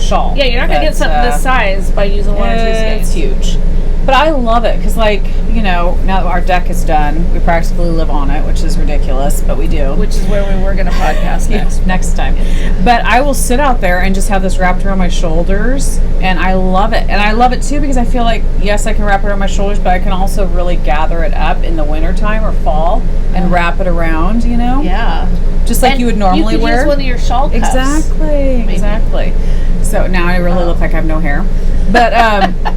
shawl. Yeah, you're not gonna get But, something this size by using 1 or 2 It's skeins. huge. But I love it because, now that our deck is done, we practically live on it, which is ridiculous, but we do. Which is where we were gonna podcast next. Time. But I will sit out there and just have this wrapped around my shoulders, and I love it. And I love it too because I feel like, yes, I can wrap it around my shoulders, but I can also really gather it up in the wintertime or fall and wrap it around, Yeah. just like And you would normally you could wear. use one of your shawl cuffs. Exactly. So now I really look like I have no hair. But,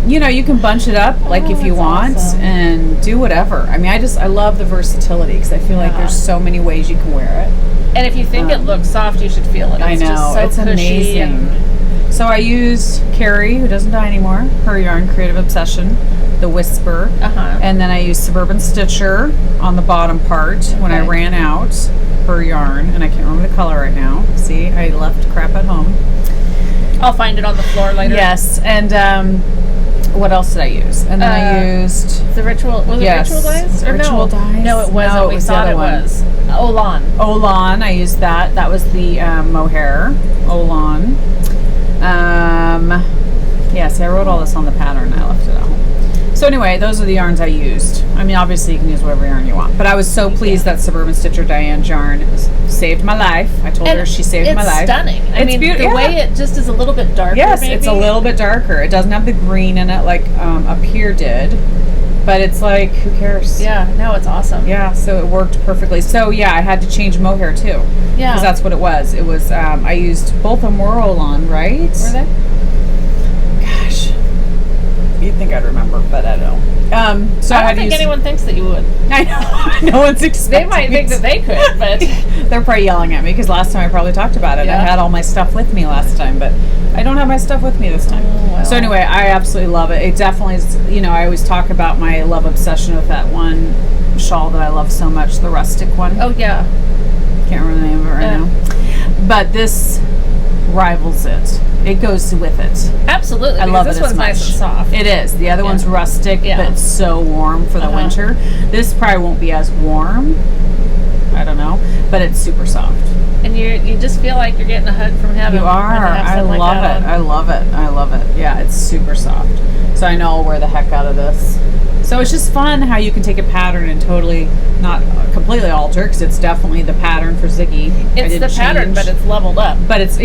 you can bunch it up if you that's want awesome. and do whatever. I mean, I love the versatility because I feel like there's so many ways you can wear it. And if you think it looks soft, you should feel it. I It's know. just so It's cushy amazing. and- So I used Carrie, who doesn't die anymore, her yarn Creative Obsession, the Whisper. Uh-huh. And then I used Suburban Stitcher on the bottom part when I Okay. ran out her yarn. And I can't remember the color right now. See, I left crap at home. I'll find it on the floor later. Yes, and What else did I use? And then I used The Ritual, was Yes. it Ritual Dyes? Or Ritual no? Dyes? No, it wasn't. No, it we was the thought other it one. was. Olan. Olan. I used that. That was the mohair. Olan. Yes, I wrote all this on the pattern. I left it at home. So anyway, those are the yarns I used. I mean, obviously you can use whatever yarn you want. But I was so pleased that Suburban Stitcher Diane's yarn saved my life. I told her she saved my life. It's stunning. I It's mean, beautiful. the way it just is a little bit darker. Yes, maybe. it's a little bit darker. It doesn't have the green in it like Up Here did. But it's like, who cares? Yeah, no, it's awesome. Yeah, so it worked perfectly. So yeah, I had to change mohair too. Yeah. Because that's what it was. It was, I used, both of them were Olan, right? Were they? Gosh. You'd think I'd remember, but I don't know. So I had don't to think use, anyone thinks that you would. I know. No one's They expecting might think that they could, but They're probably yelling at me because last time I probably talked about it. I Yeah. had all my stuff with me last time, but I don't have my stuff with me this time. Oh, well. So anyway, I absolutely love it. It definitely is, I always talk about my love obsession with that one shawl that I love so much, the rustic one. oh yeah, Can't remember the name of it right Yeah. now. But this rivals it. It goes with it. absolutely. I because love this it one's as much. nice and soft. It is. The other one's rustic, Yeah. but so warm for the Uh-huh. winter. This probably won't be as warm. I don't know, but it's super soft. And you just feel like you're getting a hug from heaven. You when are. have I something like love that it. on. I love it. I love it. Yeah, it's super soft. So I know I'll wear the heck out of this. So it's just fun how you can take a pattern and totally not completely alter, because it's definitely the pattern for Ziggy. I It's didn't the pattern, change. but it's leveled up. But it's,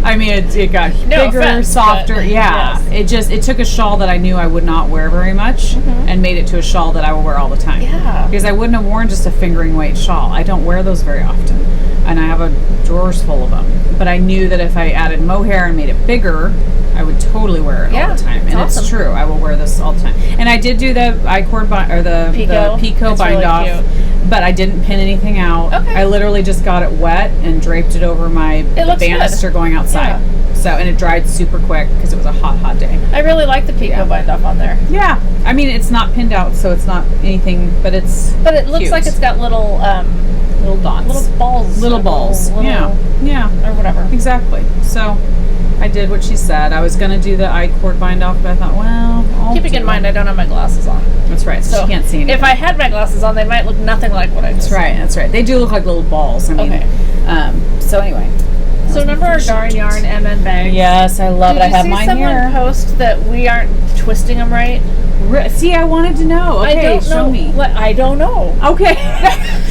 I mean, it got No bigger, offense, softer. but Yeah, yes. it took a shawl that I knew I would not wear very much and made it to a shawl that I will wear all the time. Yeah. Because I wouldn't have worn just a fingering weight shawl. I don't wear those very often, and I have a drawers full of them. But I knew that if I added mohair and made it bigger, I would totally wear it all Yeah, the time. it's And awesome. it's true. I will wear this all the time. And I did do the I-cord or the Pico. Pico It's bind really off. cute. But I didn't pin anything out. Okay. I literally just got it wet and draped it over my It looks banister good. going outside. So, and it dried super quick because it was a hot day. I really like the Pico Yeah. bind off on there. Yeah. I mean, it's not pinned out, so it's not anything, but it's But it looks cute. like it's got little little dots. little balls. Little or balls. little- Yeah. Or whatever. Exactly. So, I did what she said. I was going to do the I-cord bind off, but I thought, well, I'll Keeping do in it. mind I don't have my glasses on. That's right. So, So she can't see anything. if I had my glasses on, they might look nothing like what I just That's right. That's right. They do look like little balls. I mean, Okay. So anyway. So remember our Darn Yarn MN bags? Yes, I love Did it. I you have see mine someone here. post that we aren't twisting them right? See, I wanted to know. Okay, I don't show know. me. I don't know. Okay.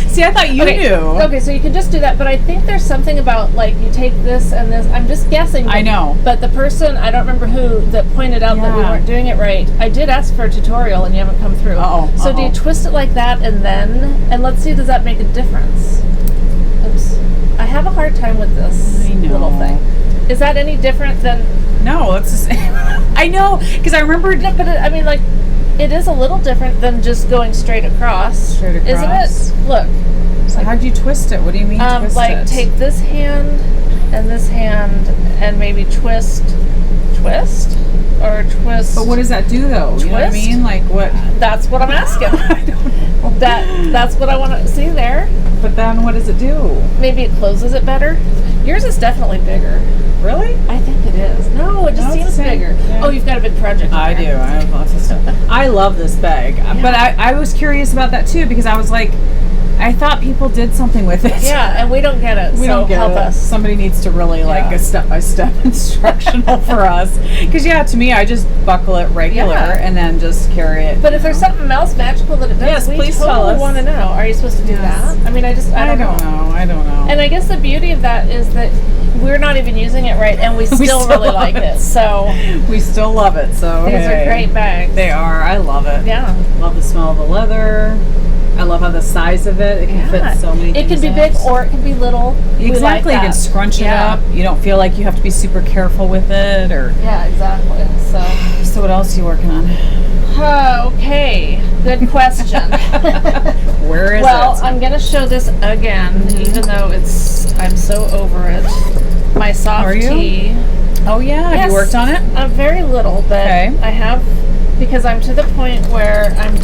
See, I thought you knew. Okay, so you can just do that, but I think there's something about like you take this and this. I'm just guessing. I know. But the person, I don't remember who, that pointed out that we Yeah. weren't doing it right. I did ask for a tutorial and you haven't come through. Uh-oh, So do you uh-oh. twist it like that and let's see, does that make a difference? Oops. I have a hard time with this I know. little thing. Is that any different than? No, it's the same. I know, because I remember. No, but I mean, like, it is a little different than just going straight across. Straight across. Isn't it? Look. So how'd you twist it? What do you mean twist Like it? take this hand and maybe twist, or twist. But what does that do, though? You know what I Twist? mean? Like what? That's what I'm asking. I don't know. That's what I want to see there. But then what does it do? Maybe it closes it better. Yours is definitely bigger. Really? I think it is. No, it just No, it's seems the same. bigger. Yeah. Oh, you've got a big project. I do. I have lots of stuff. I love this bag. But I was curious about that too, because I was like, I thought people did something with it. Yeah, and we don't get it. We so don't get help it. us. Somebody needs to really like Yeah. a step-by-step instructional for us. Because to me, I just buckle it regular Yeah. and then just carry it. But if there's something else magical that it does, Yes, we please totally tell us. want to know. Are you supposed to do Yes. that? I mean, I don't know. I don't know. And I guess the beauty of that is that we're not even using it right, and we still, still really love like it. So we still love it. So these hey. are great bags. They are. I love it. Yeah. Love the smell of the leather. I love how the size of it. It can Yeah. fit so many It things can be in big or it can be little. We like Exactly. You that. can scrunch it Yeah. up. You don't feel like you have to be super careful with it. Or Yeah, exactly. so what else are you working on? Okay, good question. Where is Well, it? I'm gonna show this again, even though I'm so over it. My soft Are you? tea. Oh yeah. Have Yes. you worked on it? Very little, but Okay. I have, because I'm to the point where I'm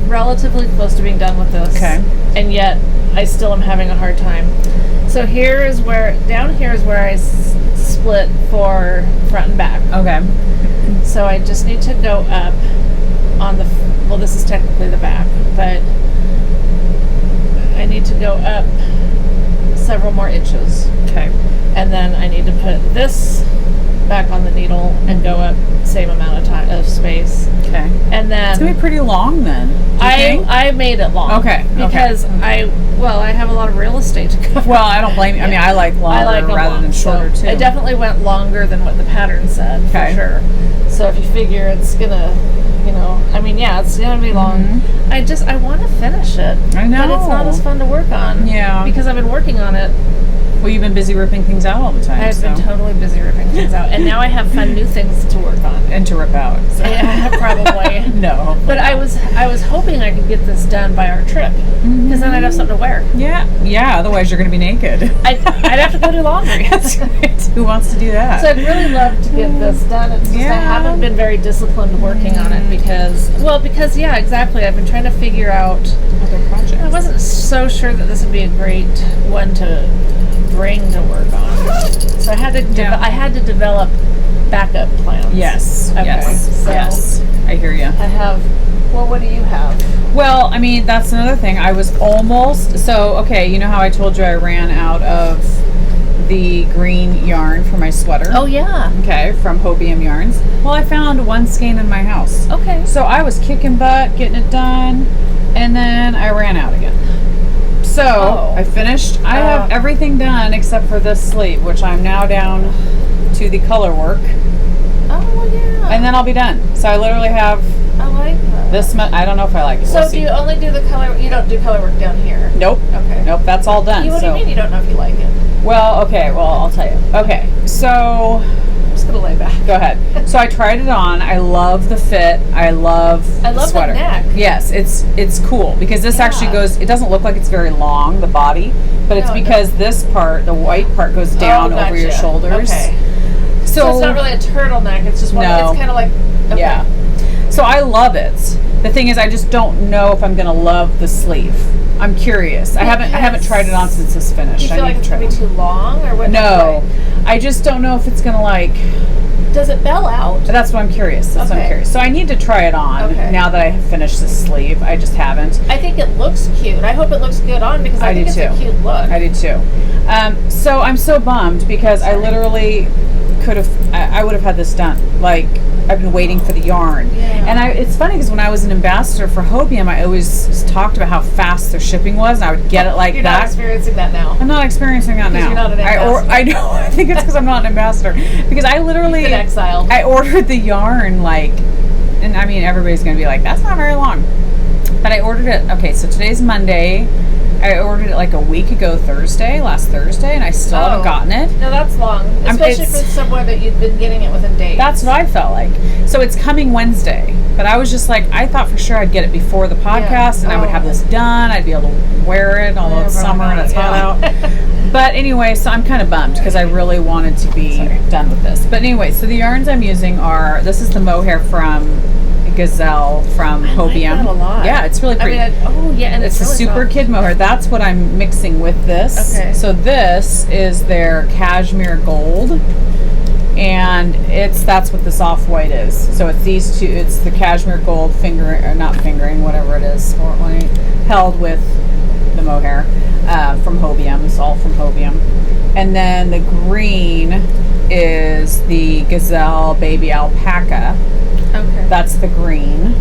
relatively close to being done with this. Okay. And yet I still am having a hard time. So down here is where I split for front and back. Okay. So I just need to go up on the, well, this is technically the back, but I need to go up several more inches. Okay. And then I need to put this back on the needle and go up same amount of time of space. Okay. And then It's gonna be pretty long then. do you think? I made it long. Okay, okay. Because I have a lot of real estate to cover. Well, I don't blame you. I mean, I like longer them rather long, than shorter so too. I definitely went longer than what the pattern said, Okay. for sure. So if you figure it's gonna, it's gonna be long. I want to finish it. I know. But it's not as fun to work on. Yeah. Because I've been working on it. Well, you've been busy ripping things out all the time. I've been totally busy ripping things out, and now I have fun new things to work on. and to rip out. So. Yeah, probably. No. But I was hoping I could get this done by our trip, because then I'd have something to wear. Yeah. Yeah. Otherwise, you're going to be naked. I'd have to go do laundry. That's right. Who wants to do that? So I'd really love to get this done. It's just I Yeah. haven't been very disciplined working on it because yeah, exactly. I've been trying to figure out. Other projects. I wasn't so sure that this would be a great one to bring to work on. So I had to develop backup plans. Yes. Okay, Yes. so- Yes. I hear you. I have. Well, what do you have? Well, I mean, that's another thing. I was almost okay. You know how I told you I ran out of the green yarn for my sweater? Oh yeah. Okay, from Hobium Yarns. Well, I found one skein in my house. Okay. So I was kicking butt, getting it done, and then I ran out again. So Oh. I finished. I have everything done except for this sleeve, which I'm now down to the color work, Oh yeah. and then I'll be done. So I literally have I like that. this. I don't know if I like it. So We'll do see. you only do the color? You don't do color work down here. Nope. Okay. Nope. That's all done. What do you mean you don't know if you like it? Well, okay. Well, I'll tell you. Okay. So I'm just gonna lay back. go ahead. So I tried it on. I love the fit. I love the the sweater. neck. Yes, it's cool because this actually Yeah. goes. It doesn't look like it's very long, the body, but it's No, it because this part, the white part, goes down over your gotcha. shoulders. Okay. So, So it's not really a turtleneck. It's just one. No. It's kind of like. Okay. yeah. So I love it. The thing is, I just don't know if I'm gonna love the sleeve. I'm curious. I haven't tried it on since this Do finished. you feel I like need it's to try gonna be it on. too long, or what? No, I just don't know if it's gonna like. Does it bell out? That's what I'm curious. That's what I'm Okay. curious. So I need to try it on Okay. now that I have finished this sleeve. I just haven't. I think it looks cute. I hope it looks good on because I I think do it's a too. cute look. I do too. So I'm so bummed because I literally could have. I would have had this done. Like I've been waiting for the yarn. Yeah. And it's funny because when I was an ambassador for Hobium, I always talked about how fast their shipping was, and I would get it like You're that. not experiencing that now. I'm not experiencing that now. You're not an I know. I think it's because I'm not an ambassador. Because I literally You've been exiled. I ordered the yarn and I mean everybody's gonna be like, that's not very long. But I ordered it. Okay, so today's Monday. I ordered it like a week ago, last Thursday, and I still haven't gotten it. No, that's long, especially for somewhere that you've been getting it within days. That's what I felt like. So it's coming Wednesday, but I was just like, I thought for sure I'd get it before the podcast, and I would have this done. I'd be able to wear it, although it's summer and it's hot out. But anyway, so I'm kind of bummed because I really wanted to be done with this. But anyway, so the yarns I'm using this is the mohair from Gazelle from Hobium. I like that a lot. Yeah, it's really pretty. and It's a really super soft. kid mohair. That's what I'm mixing with this. Okay. So this is their cashmere gold, and that's what this off white is. So it's these two. It's the cashmere gold whatever it is, held with the mohair from Hobium. It's all from Hobium, and then the green is the Gazelle baby alpaca. Okay. That's the green.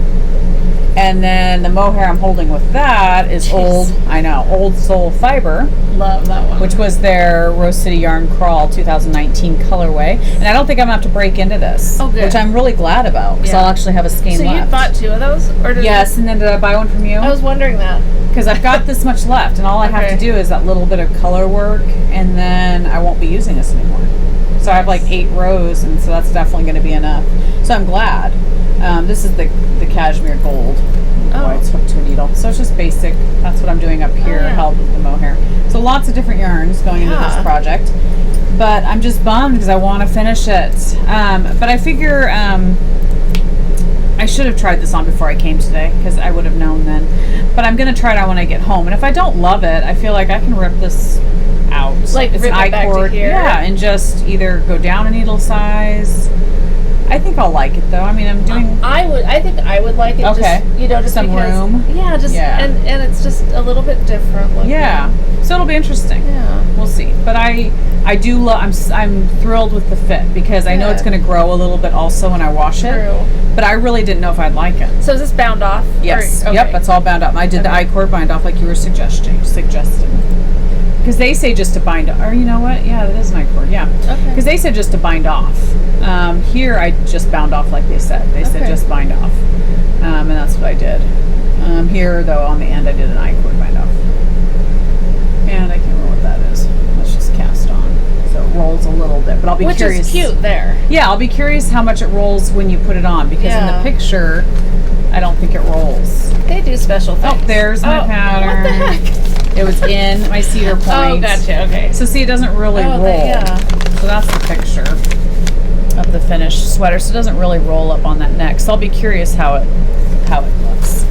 And then the mohair I'm holding with that is Old Soul Fiber, Love that one. which was their Rose City Yarn Crawl 2019 colorway. And I don't think I'm going to have to break into this, Oh, good. which I'm really glad about because Yeah. I'll actually have a skein So left. you bought 2 of those, or did Yes, and then did I buy one from you? I was wondering that. Because I've got this much left, and all I have Okay. to do is that little bit of color work, and then I won't be using this anymore. So I have like 8 rows, and so that's definitely going to be enough. So I'm glad. This is the cashmere gold. Oh. It's hooked to a needle. So it's just basic. That's what I'm doing up here, yeah. held with the mohair. So lots of different yarns going into this project. But I'm just bummed because I want to finish it. But I figure I should have tried this on before I came today because I would have known then. But I'm going to try it on when I get home. And if I don't love it, I feel like I can rip this out. Like it's rip an it back to I-cord. here? Yeah, and just either go down a needle size I think I'll like it though. I mean, I'm doing. I think I would like it. Okay. Just Some because, room. Yeah, and it's just a little bit different looking. Yeah. So it'll be interesting. Yeah. We'll see. But I do love. I'm thrilled with the fit because I know it's Good. going to grow a little bit also when I wash it. True. But I really didn't know if I'd like it. So is this bound off? Yes. Or, okay. Yep. That's all bound up. I did the Okay. I-cord bind off like you were suggesting. Because they say just to bind off. Or you know what? Yeah, that is an I-cord. Yeah. Okay. Because they said just to bind off. Here I just bound off like they said. They said Okay. just bind off. And that's what I did. Here though on the end I did an I-cord bind off. And I can't remember what that is. Let's just cast on. So it rolls a little bit. But I'll be Which curious. is cute there. Yeah, I'll be curious how much it rolls when you put it on. Because in Yeah. the picture, I don't think it rolls. They do special things. Oh, there's my pattern. What the heck? It was in my cedar point. Oh, gotcha. Okay. So see, it doesn't really roll. Yeah. So that's the picture of the finished sweater. So it doesn't really roll up on that neck. So I'll be curious how it looks.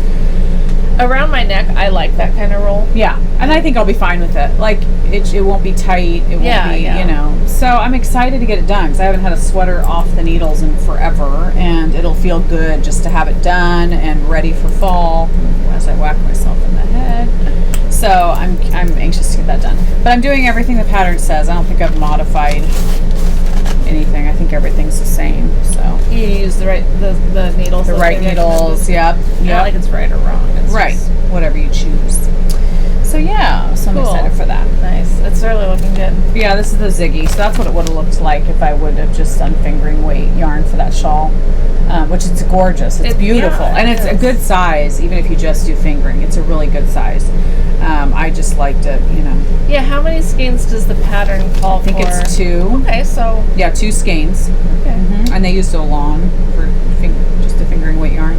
Around my neck, I like that kind of roll. Yeah, and I think I'll be fine with it. Like it won't be tight. It won't be, Yeah. you know. So I'm excited to get it done because I haven't had a sweater off the needles in forever, and it'll feel good just to have it done and ready for fall. As I whack myself in the head. So I'm anxious to get that done. But I'm doing everything the pattern says. I don't think I've modified anything. I think everything's the same. So You use the needles. the that right they needles. Yep. recommended. Not like it's right or wrong. It's Right. just Whatever you choose. So yeah, so I'm Cool. excited for that. nice. It's really looking good. Yeah, this is the Ziggy, so that's what it would have looked like if I would have just done fingering weight yarn for that shawl, which it's gorgeous. It's beautiful, yeah, and it it's a is. good size, even if you just do fingering. It's a really good size. I just liked it, you know. Yeah. How many skeins does the pattern call I think for? it's 2. Okay. So. Yeah, 2 skeins. Okay. And they used a lawn for just a fingering weight yarn.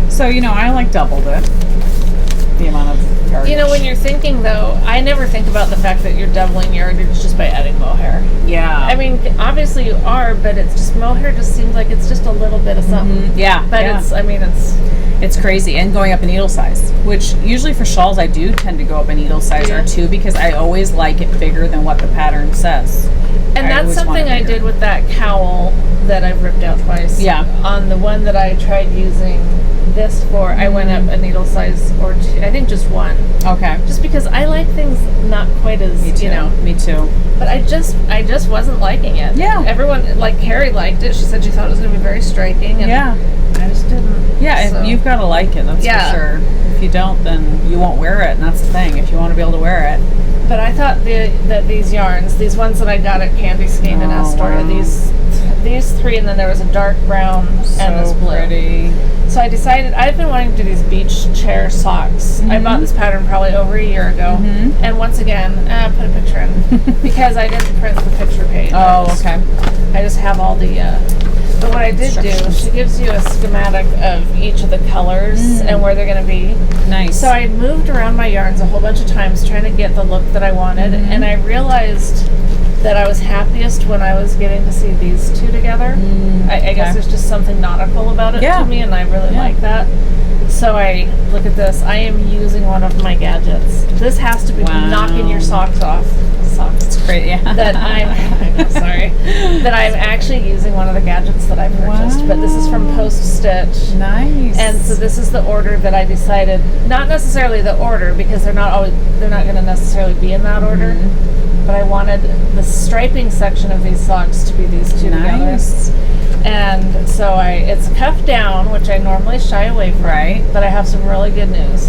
So, you know, I like doubled it, the amount of yardage. You know, when you're thinking though, I never think about the fact that you're doubling yardage just by adding mohair. Yeah. I mean, obviously you are, but it's just mohair just seems like it's just a little bit of something. Yeah. But yeah. it's It's crazy, and going up a needle size, which usually for shawls I do tend to go up a needle size Yeah. or 2 because I always like it bigger than what the pattern says. and I that's always want something it I bigger. did with that cowl that I've ripped out twice. Yeah. On the one that I tried using this for, I went up a needle size or 2. I think just 1. Okay. Just because I like things not quite as Me too. you know. Me too. But I just wasn't liking it. Yeah. Everyone, like Carrie, liked it. She said she thought it was going to be very striking, and Yeah. I just didn't. Yeah, So- and you've got to like it, that's Yeah. for sure. If you don't, then you won't wear it, and that's the thing. If you want to be able to wear it. But I thought that these yarns, these ones that I got at Candy Skein in Oh, Astoria, wow. these 3, and then there was a dark brown and this So blue. pretty. So I decided I've been wanting to do these beach chair socks. I bought this pattern probably over a year ago, and once again, put a picture in because I didn't print the picture page. Oh, okay. I just have all the. But what I did do, Instructions. she gives you a schematic of each of the colors and where they're going to be. Nice. So I moved around my yarns a whole bunch of times trying to get the look that I wanted, and I realized that I was happiest when I was getting to see these 2 together. I guess okay. there's just something nautical about it Yeah. to me, and I really Yeah. like that. So I look at this. I am using one of my gadgets. This has to be Wow. knocking your socks off. Socks. Great, yeah. That I'm sorry. That I'm actually using one of the gadgets that I purchased. But this is from Post Stitch. Nice. And so this is the order that I decided, not necessarily the order because they're not going to necessarily be in that order, but I wanted the striping section of these socks to be these 2 Nice. together. And so it's cuffed down, which I normally shy away from. Right. But I have some really good news.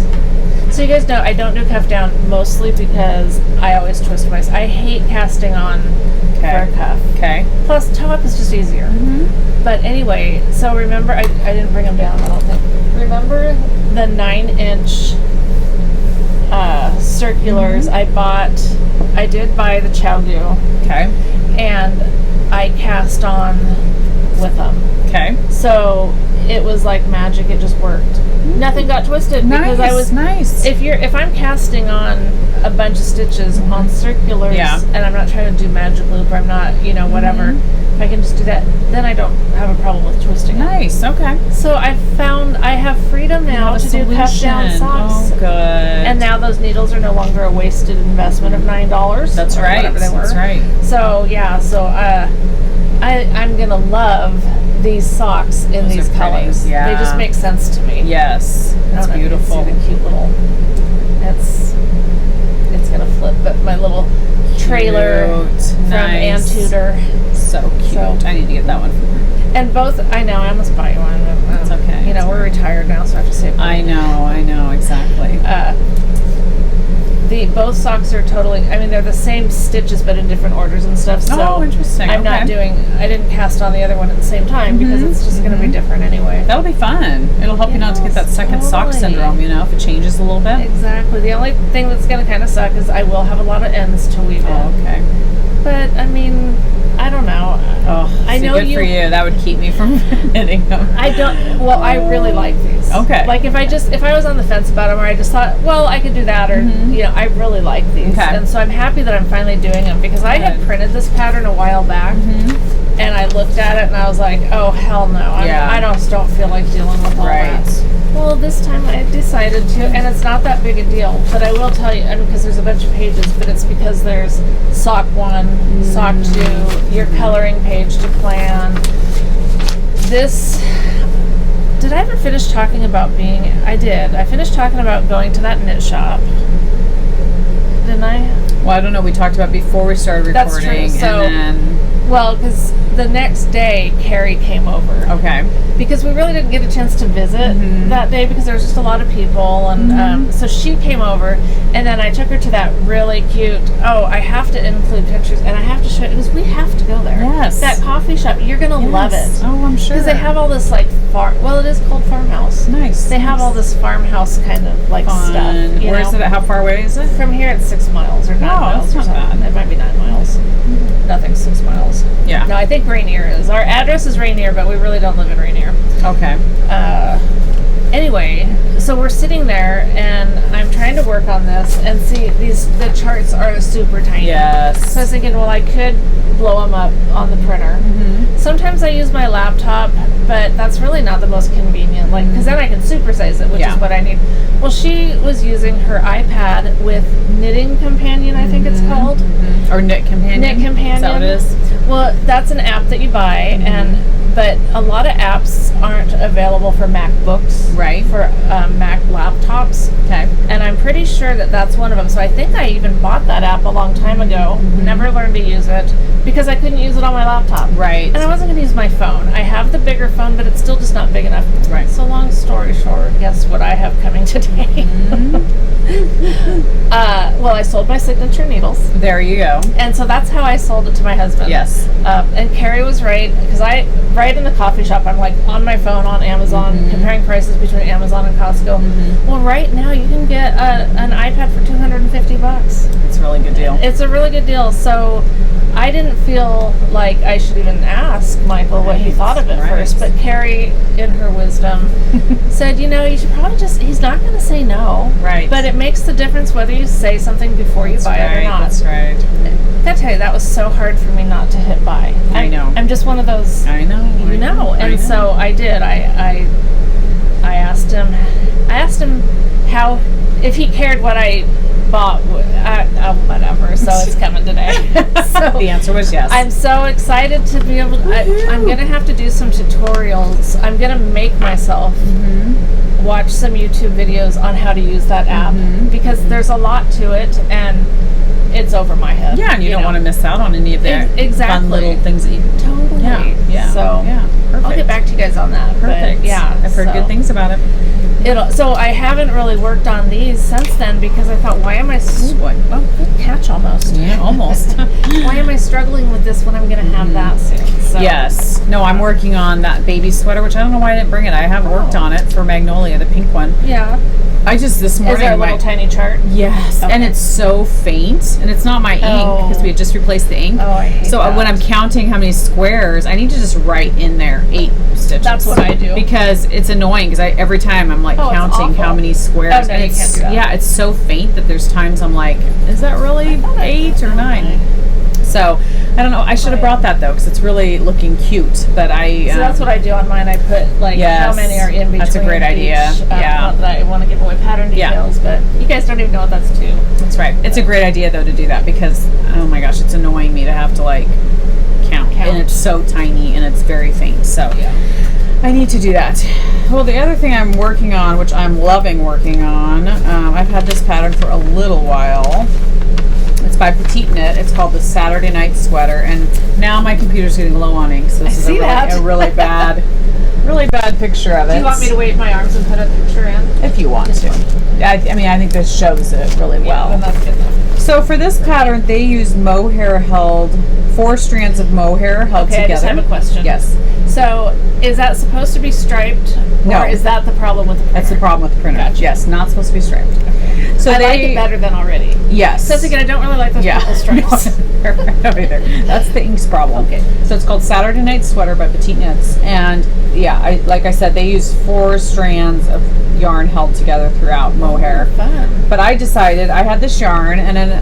So you guys know I don't do cuff down mostly because I always twist myself. I hate casting on for a cuff. Okay. Plus, toe up is just easier. But anyway, so remember, I didn't bring them down, I don't think. Remember the 9-inch circulars I did buy the Chowgu, Okay. and I cast on with them. Okay. So it was like magic, it just worked. Nothing got twisted because I was nice. if I'm casting on a bunch of stitches on circulars and I'm not trying to do magic loop or I'm not, whatever, if I can just do that, then I don't have a problem with twisting them. Nice. Okay. So I found I have freedom now to do cuff down socks. Oh, good. And now those needles are no longer a wasted investment of $9. That's or right. whatever they were. That's right. So yeah, I'm gonna love these socks in Those these are pretty. colors. Yeah. They just make sense to me. Yes, I that's don't know if you can beautiful. see the cute little. It's gonna flip, but my little trailer Cute. from Nice. Ann Tudor. So cute. So- I need to get that one from her. And both, I know, I almost bought you one. But, That's okay. You know, It's we're fine. retired now, so I have to save money. I know, exactly. Both socks are totally, I mean, they're the same stitches, but in different orders and stuff. So Oh, interesting. I'm not Okay. I didn't cast on the other one at the same time because it's just going to be different anyway. That'll be fun. It'll help you not to get that second sock Totally. syndrome, you know, if it changes a little bit. Exactly. The only thing that's going to kind of suck is I will have a lot of ends to weave in. Oh, okay. But, I mean, I don't know. Oh, I see, know good for you. That would keep me from hitting them. I really like these. Okay. Like if I was on the fence about them, or I just thought, well, I could do that, or you know, I really like these, Okay. and so I'm happy that I'm finally doing them because I had Good. printed this pattern a while back, and I looked at it and I was like, oh hell no, Yeah. I just don't feel like dealing with all Right. that. Well, this time I decided to, and it's not that big a deal, but I will tell you, and because there's a bunch of pages, but it's because there's sock 1, sock 2, your coloring page to plan. This, did I ever finish talking about I did. I finished talking about going to that knit shop. Didn't I? Well, I don't know. We talked about before we started That's recording. true. So- and Well, because the next day, Carrie came over. then, okay. Because we really didn't get a chance to visit that day because there was just a lot of people. And so she came over, and then I took her to that really cute, I have to include pictures, and I have to show it because we have to go there. Yes. That coffee shop, you're going to love it. Oh, I'm sure. Because they have all this, like, it is called farmhouse. Nice. They have all this farmhouse kind of, like, fun. stuff. You Where is know? it? How far away is it? From here, it's 6 miles or 9 miles. that's or not something. bad. It might be 9 miles. Nothing's 6 miles. Yeah. No, I think Rainier is. Our address is Rainier, but we really don't live in Rainier. Okay. Anyway, so we're sitting there, and I'm trying to work on this, and see, the charts are super tiny. Yes. So I was thinking, well, I could blow them up on the printer. Sometimes I use my laptop, but that's really not the most convenient, like, because then I can supersize it, which Yeah. is what I need. Well, she was using her iPad with Knitting Companion, I think it's called. Or Knit Companion. Knit Companion. Is that what it is? Well, that's an app that you buy, but a lot of apps aren't available for MacBooks, Right. For Mac laptops, Okay. and I'm pretty sure that that's one of them. So I think I even bought that app a long time ago. Never learned to use it because I couldn't use it on my laptop. Right. And I wasn't going to use my phone. I have the bigger phone, but it's still just not big enough. Right. So long story short, guess what I have coming today? Well, I sold my signature needles. There you go. And so that's how I sold it to my husband. Yes. And Carrie was right, because right in the coffee shop, I'm like on my phone on Amazon, comparing prices between Amazon and Costco. Well, right now you can get an iPad for $250. It's a really good deal. It's a really good deal. So I didn't feel like I should even ask Michael what he Right, thought of it right. first, but Carrie, in her wisdom, said, you should probably he's not going to say no. Right. But it makes the difference whether you say something before you buy it or not. That's right. I gotta tell you, that was so hard for me not to hit buy. I know. I'm just one of those, I know. you know. And so I did. I asked him. How, if he cared what I bought. Whatever. So it's coming today. So the answer was yes. I'm so excited to be able to. I'm gonna have to do some tutorials. I'm gonna make myself watch some YouTube videos on how to use that app because there's a lot to it and it's over my head. Yeah, and you don't want to miss out on any of their Exactly. fun little things that you can Totally. Yeah. So yeah. Perfect. I'll get back to you guys on that. Perfect. But yeah. I've heard good things about it. So I haven't really worked on these since then because I thought, why am I? Well, good catch almost. Yeah, almost. Why am I struggling with this when I'm going to have that soon? So. Yes. No, I'm working on that baby sweater, which I don't know why I didn't bring it. I have worked on it for Magnolia, the pink one. Yeah. I just this morning. Is there a little tiny chart? Yes, Okay. and it's so faint, and it's not my ink because we had just replaced the ink. Oh, I hate So that. when I'm counting how many squares, I need to just write in there 8 stitches. That's what I do. Because it's annoying because every time I'm like Oh, it's counting how awful. many squares. Oh, no, and you can't do that. Yeah, it's so faint that there's times I'm like, is that really 8 or 9? So I don't know. I should have brought that though because it's really looking cute. But I. So that's what I do on mine. I put like Yes. how many are in between. That's a great idea. Each, Yeah. Not that I want to give away pattern Yeah. details, but you guys don't even know what that's to. That's right. It's a great idea though to do that because oh my gosh, it's annoying me to have to like count. And it's so tiny and it's very faint. So Yeah. I need to do that. Well, the other thing I'm working on, which I'm loving working on, I've had this pattern for a little while. It's by Petite Knit. It's called the Saturday Night Sweater, and now my computer's getting low on ink, so this is a really bad picture of it. Do you want me to wave my arms and put a picture in? If you want to. I mean, I think this shows it really well. Then that's good enough. So for this pattern, they use mohair held, 4 strands of mohair held together. Okay, I just have a question. Yes. So, is that supposed to be striped? No. Or is that the problem with the printer? That's the problem with the printer. Gotcha. Yes, not supposed to be striped. So I like it better than already. Yes. So again, I don't really like those purple stripes. No, I don't either. That's the ink's problem. Okay. So it's called Saturday Night Sweater by Petite Knits, and yeah, like I said, they use 4 strands of yarn held together throughout mohair. Fun. But I decided I had this yarn, and then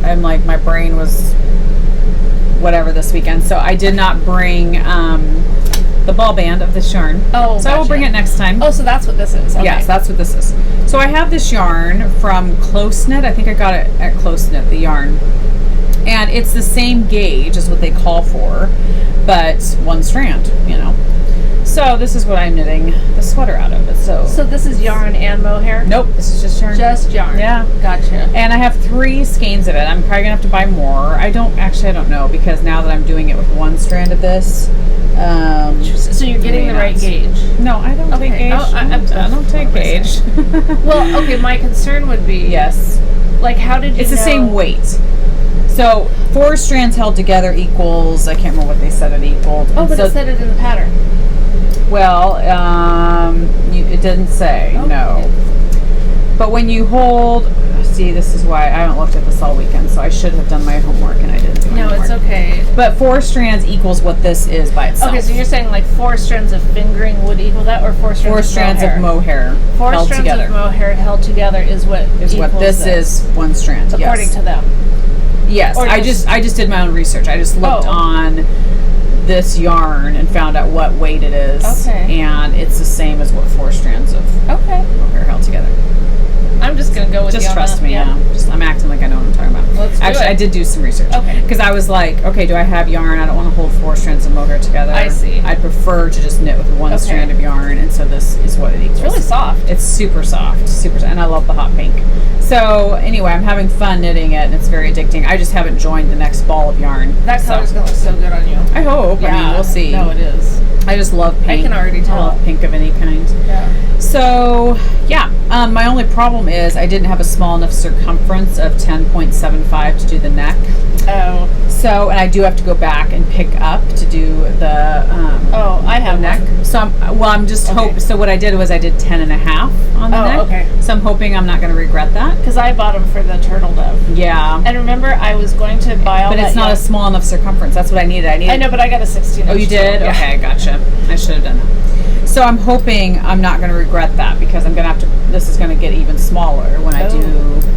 I'm like my brain was whatever this weekend, so I did not bring the ball band of this yarn. Oh, so I will bring it next time. Oh, so that's what this is. Okay. Yes, that's what this is. So I have this yarn from Close Knit. I think I got it at Close Knit, the yarn. And it's the same gauge as what they call for, but 1 strand, you know. So this is what I'm knitting the sweater out of. So this is yarn and mohair? Nope, this is just yarn. Just yarn. Yeah. Gotcha. And I have 3 skeins of it. I'm probably gonna have to buy more. I don't know, because now that I'm doing it with 1 strand of this. So you're getting the right gauge? No, I don't take gauge. I don't take gauge. Well, okay, my concern would be... Yes. Like, how did you It's the same weight. So 4 strands held together equals, I can't remember what they said it equaled. Oh, but it said it in the pattern. Well, it didn't say, no. But when you hold, see, this is why I haven't looked at this all weekend, so I should have done my homework and I didn't do my homework. No, it's okay. But 4 strands equals what this is by itself. Okay, so you're saying like 4 strands of fingering would equal that, or 4 strands 4 strands of mohair 4 held strands together. of mohair held together is what this is 1 strand, according to them. Yes, I just did my own research. I just looked on this yarn and found out what weight it is. Okay. And it's the same as what 4 strands of mohair held together. I'm just going to go with you on that. Just trust me. Yeah. I'm acting like I know what I'm talking about. Let's do it. I did do some research. Okay. Because I was like, okay, do I have yarn? I don't want to hold 4 strands of mohair together. I see. I prefer to just knit with 1 strand of yarn, and so this is what it equals. It's really soft. It's super soft, and I love the hot pink. So anyway, I'm having fun knitting it, and it's very addicting. I just haven't joined the next ball of yarn. That color's going to look so good on you. I hope. Yeah. I mean, we'll see. No, it is. I just love pink. I can already tell. I love pink of any kind. Yeah. So, yeah. My only problem is I didn't have a small enough circumference of 10.75 to do the neck. Oh. So, and I do have to go back and pick up to do the I have neck. one. So I'm just hoping. So what I did was I did 10.5 on the neck. Okay. So I'm hoping I'm not going to regret that. Because I bought them for the turtle dove. Yeah. And remember, I was going to buy all that. But it's not a small enough circumference. That's what I needed. I know, but I got a 16. Oh, you did? Yeah. Okay, gotcha. I should have done that. So I'm hoping I'm not going to regret that, because I'm going to have to. This is going to get even smaller when I do.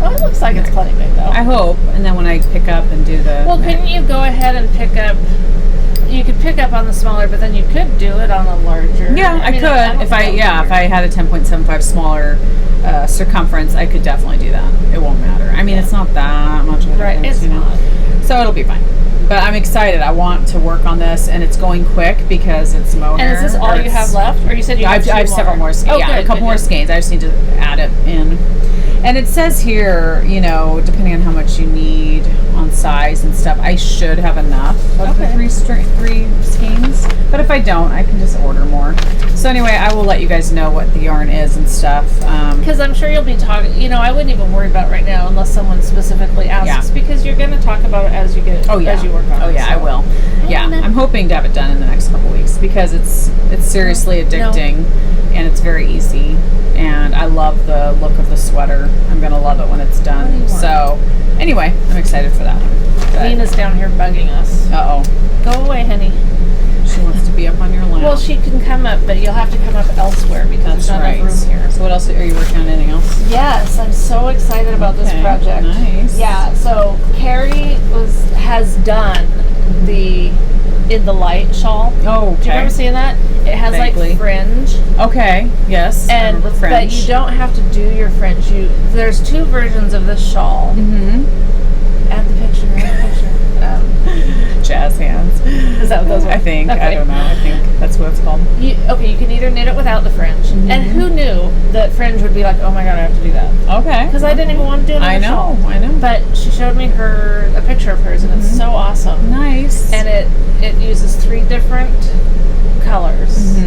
Oh, it looks like it's plenty big though. I hope. And then when I pick up and do the. Well, couldn't you go ahead and pick up? You could pick up on the smaller, but then you could do it on the larger. Yeah, I could. If I had a 10.75 smaller circumference, I could definitely do that. It won't matter. I mean, it's not that much of a difference, It's not. So it'll be fine. But I'm excited. I want to work on this, and it's going quick because it's mohair. And is this all you have left, or you said you have I have several more skeins. Oh, yeah, good, a couple more skeins. I just need to add it in. And it says here, depending on how much you need on size and stuff, I should have enough of the 3 skeins. But if I don't, I can just order more. So anyway, I will let you guys know what the yarn is and stuff. Because I'm sure you'll be talking. I wouldn't even worry about it right now unless someone specifically asks, because you're going to talk about it as you get as you work on it. Oh yeah, I will. Yeah, I'm hoping to have it done in the next couple weeks, because it's seriously addicting, and it's very easy. And I love the look of the sweater. I'm going to love it when it's done. So, anyway, I'm excited for that one. But Nina's down here bugging us. Uh-oh. Go away, honey. She wants to be up on your lap. Well, she can come up, but you'll have to come up elsewhere because there's not enough room here. So what else? Are you working on anything else? Yes, I'm so excited about this project. Nice. Yeah, so Carrie has done the In the Light shawl. Oh, okay. Do you remember seeing that? It has like fringe. Okay, yes. And I remember fringe. But you don't have to do your fringe. There's 2 versions of this shawl. Mm-hmm. Add the picture. Jazz hands. that what those were? I think. I Okay. don't know. I think that's what it's called. You can either knit it without the fringe. And who knew that fringe would be like, oh my god, I have to do that? Okay. Because I didn't even want to do it on I the know. shawl. I know. But she showed me a picture of hers, and it's so awesome. Nice. And it uses 3 different colors.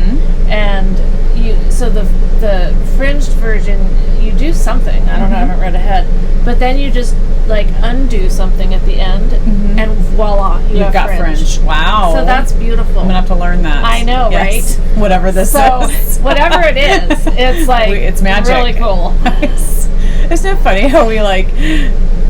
And so the fringed version, you do something. I don't know, I haven't read ahead. But then you just like undo something at the end, and voila, You've have got fringe. Wow. So that's beautiful. I'm gonna have to learn that. I know, Yes. right? Whatever this So is. whatever it is, it's like It's magic. really cool. Nice. Isn't it funny how we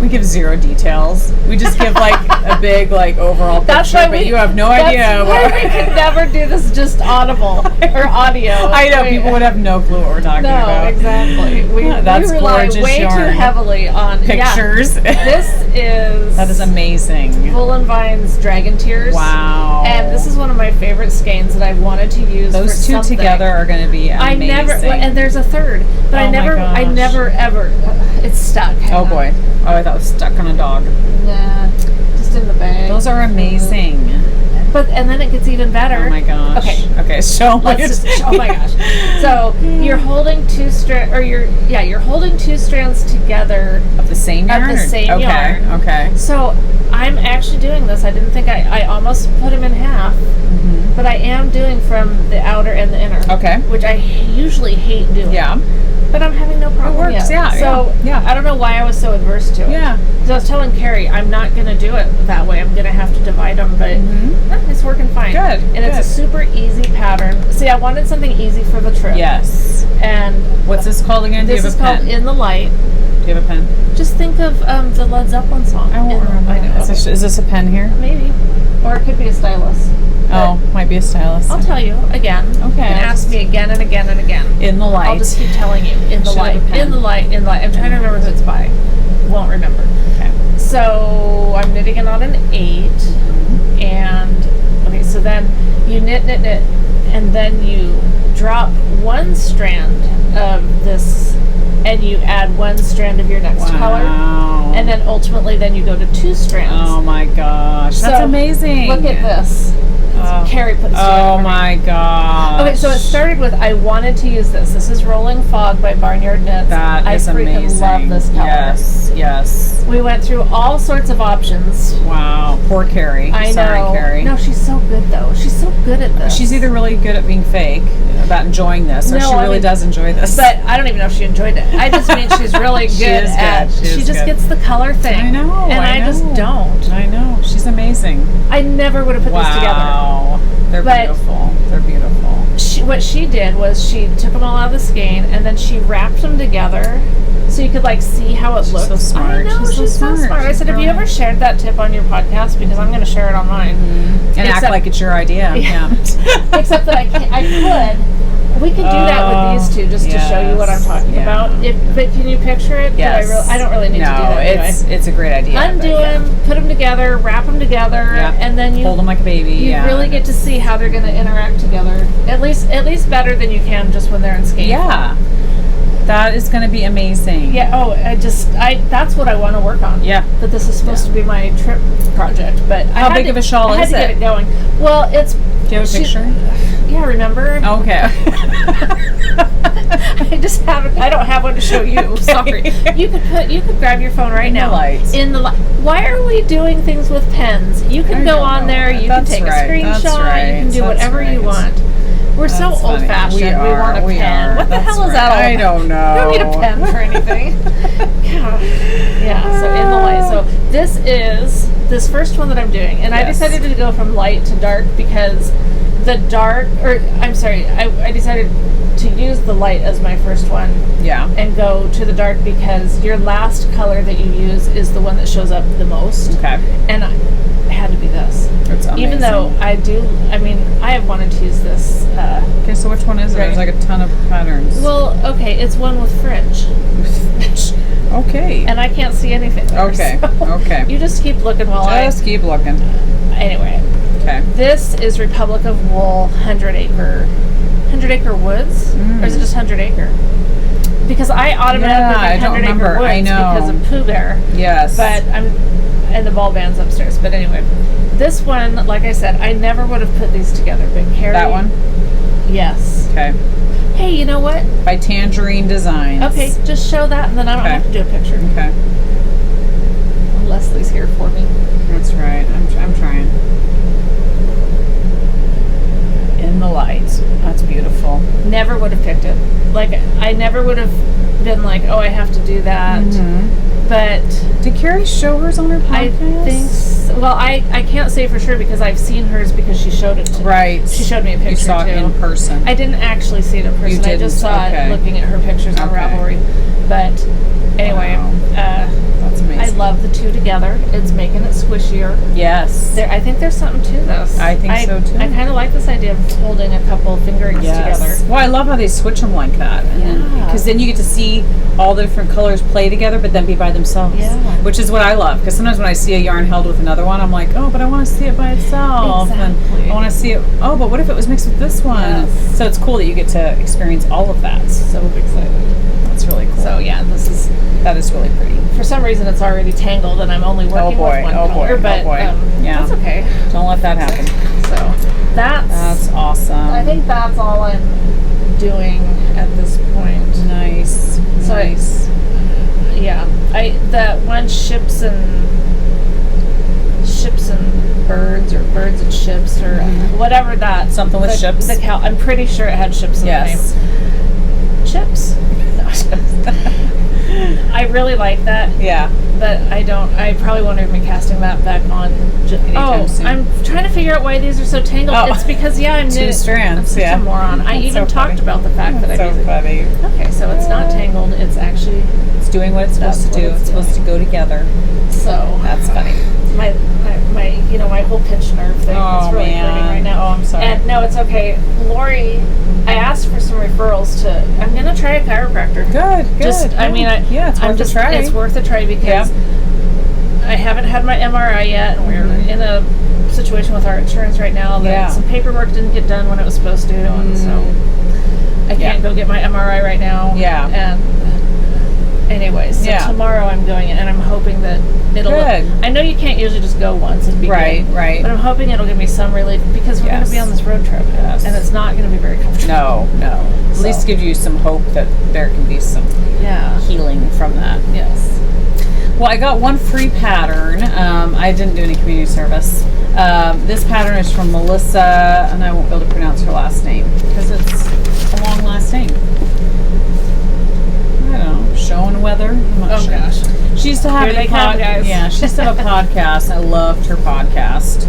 give 0 details? We just give like a big like overall picture, That's why but you have no idea. That's why we could never do this just audible or audio. I know people would have no clue what we're talking No, about. exactly. We That's rely gorgeous way too yarn. heavily on Pictures. Yeah, this is That is amazing. Wool and Vine's Dragon Tears. Wow. And this is one of my favorite skeins that I've wanted to use. Those for 2 something. together are going to be amazing. I never, and there's a third, but Oh I my never gosh. ever. It's stuck. Oh boy. Oh, I thought it was stuck on a dog. Nah, just in the bag. Those are amazing. And then it gets even better. Oh my gosh. Okay. Okay. So Oh my gosh. So you're holding 2 you're holding 2 strands together. of the same yarn. Of the same okay. yarn. Okay. So I'm actually doing this. I didn't think I almost put them in half, but I am doing from the outer and the inner. Okay. Which I usually hate doing. Yeah. But I'm having no problem works, yet. yeah, So yeah. I don't know why I was so adverse to it. Yeah. Because I was telling Carrie, I'm not going to do it that way. I'm going to have to divide them, but it's working fine. Good, And it's a good. super easy pattern. See, I wanted something easy for the trip. Yes. And What's this called again? Do this you is have a called pen? In the Light. Do you have a pen? Just think of the Led Zeppelin song. I won't remember. I know. Is this a pen here? Maybe. Or it could be a stylus. Oh, might be a stylus. I'll tell you again. Okay. You can ask me again and again and again. In the light. I'll just keep telling you. In the Should light. have a pen. In the light. In the light. I'm trying to remember who it's by. Won't remember. Okay. So I'm knitting it on an 8. And okay, so then you knit, and then you drop 1 strand of this, and you add 1 strand of your next color, and then ultimately then you go to 2 strands. Oh my gosh, that's So, amazing. Look at this. Carrie put this together Oh for me. my gosh. Okay, so it started with I wanted to use this. This is Rolling Fog by Barnyard Knits. That is I freaking amazing. love this color. Yes, yes. We went through all sorts of options. Wow. Poor Carrie. I Sorry, know. Carrie. No, she's so good though. She's so good at this. She's either really good at being fake about enjoying this, or No, she I really mean- does enjoy this. But I don't even know if she enjoyed it. I just mean she's really good She is good. at. She is just good. gets the color thing. I know. and I just know. don't. I know. She's amazing. I never would have put these together. Wow. They're But- beautiful. They're beautiful. What she did was she took them all out of the skein and then she wrapped them together so you could like see how it looked. so smart. I know, She's so she's so smart. smart. I She's said, have you brilliant. ever shared that tip on your podcast? Because I'm going to share it on mine. And act Except- like it's your idea. Yeah. Except that I could. We could do that with these two just to show you what I'm talking yeah. about. But can you picture it? Yes. I don't really need to do that anyway. it's a great idea. Undo but yeah. them, put them together, wrap them together, Yeah. and then you Hold them like a baby. you yeah. really get to see how they're going to interact together. At least better than you can just when they're in skein. Yeah. That is going to be amazing. Yeah. Oh, that's what I want to work on. Yeah. That this is supposed to be my trip project, but How big of a shawl I had is to get it? it going. Well, it's. Do you have a picture? Yeah, remember? Okay. I don't have one to show you. Sorry. You could grab your phone right In the now. light. In the light. Why are we doing things with pens? You can I go don't on know. there. You can That's take right. a screenshot. That's right. You can do That's whatever you right. want. We're so That's funny. old fashioned. We are, want a we pen. are. What the That's hell is that all right. I about? don't know. You don't need a pen for anything. Yeah. So in the light. So this first one that I'm doing, and I Yes. decided to go from light to dark because the dark, or I'm sorry, I decided to use the light as my first one Yeah. and go to the dark because your last color that you use is the one that shows up the most. Okay. And it had to be this. That's amazing. Even though I have wanted to use this. Okay, so which one is it? Right. There's like a ton of patterns. Well, okay, it's one with fringe. Okay. And I can't see anything there, Okay, so okay. You just keep looking while Just keep looking. Anyway, Okay. this is Republic of Wool 100 Acre Woods? Or is it just 100 Acre? Because I automatically Yeah, I think don't 100 Acre remember. Woods I know. because of Pooh Bear. Yes. But and the ball band's upstairs. But anyway, this one, like I said, I never would have put these together. But Carrie, That one? yes. Okay. Hey, you know what? By Tangerine Designs. Okay, just show that, and then I don't Okay. have to do a picture. Okay. Leslie's here for me. That's right. I'm trying. In the light. That's beautiful. Never would have picked it. Like, I never would have been like, oh, I have to do that. Mm-hmm. But Did Carrie show hers on her podcast? I think, well, I can't say for sure because I've seen hers because she showed it to me. Right. She showed me a picture You saw too. it in person. I didn't actually see it in person. I didn't, just saw okay. it looking at her pictures on Okay. Ravelry. But anyway, That's I amazing. love the two together. It's making it squishier. Yes. I think there's something to this. I think so, too. I kind of like this idea of holding a couple fingerings together. Well, I love how they switch them like that. Yeah. Because then you get to see all the different colors play together, but then be by themselves. Yeah. Which is what I love. Because sometimes when I see a yarn held with another one, I'm like, oh, but I want to see it by itself. Exactly. And I want to see it, oh, but what if it was mixed with this one? Yes. So it's cool that you get to experience all of that. So excited. That's really cool. So yeah, That is really pretty. for some reason it's already tangled and I'm only working boy, with one oh color, boy, but oh boy. Yeah. that's okay. Don't let that happen. So That's awesome. I think that's all I'm doing at this point. Nice. So Nice. Yeah, that one ships and birds or birds and ships or whatever that Something with ships. I'm pretty sure it had ships in Yes. the name. Chips. I really like that. Yeah. But I probably won't even be casting that back on. Anytime soon. I'm trying to figure out why these are so tangled. Oh. It's because, I'm Two knitting. strands, I'm such yeah. a moron. I That's even so talked funny. about the fact that so I'm using. funny. Okay, so it's not tangled. It's actually It's doing what it's supposed That's to do. what it's It's supposed to go together. so. That's funny. My my whole pinched nerve thing Oh, is really man. hurting right now. Oh, I'm sorry. And no, it's okay. Lori, I asked for some referrals to. I'm gonna try a chiropractor. Good. Just, I mean, yeah, it's I'm worth just, a try. It's worth a try because I haven't had my MRI yet, and we're in a situation with our insurance right now that Yeah. some paperwork didn't get done when it was supposed to, and so I can't go get my MRI right now. Yeah. And anyway, so Yeah. tomorrow I'm going in, and I'm hoping that it'll. Good. I know you can't usually just go once and be Right, good, right. but I'm hoping it'll give me some relief because we're going Yes. to be on this road trip, Yes. and it's not going to be very comfortable. No. At So. least give you some hope that there can be some Yeah. healing from that. Yes. Well, I got one free pattern. I didn't do any community service. This pattern is from Melissa, and I won't be able to pronounce her last name because it's a long last name. I don't know. Schoenweather? I'm not Oh sure. gosh. She used to have Here they come, guys. Yeah, she used to have a podcast. I loved her podcast.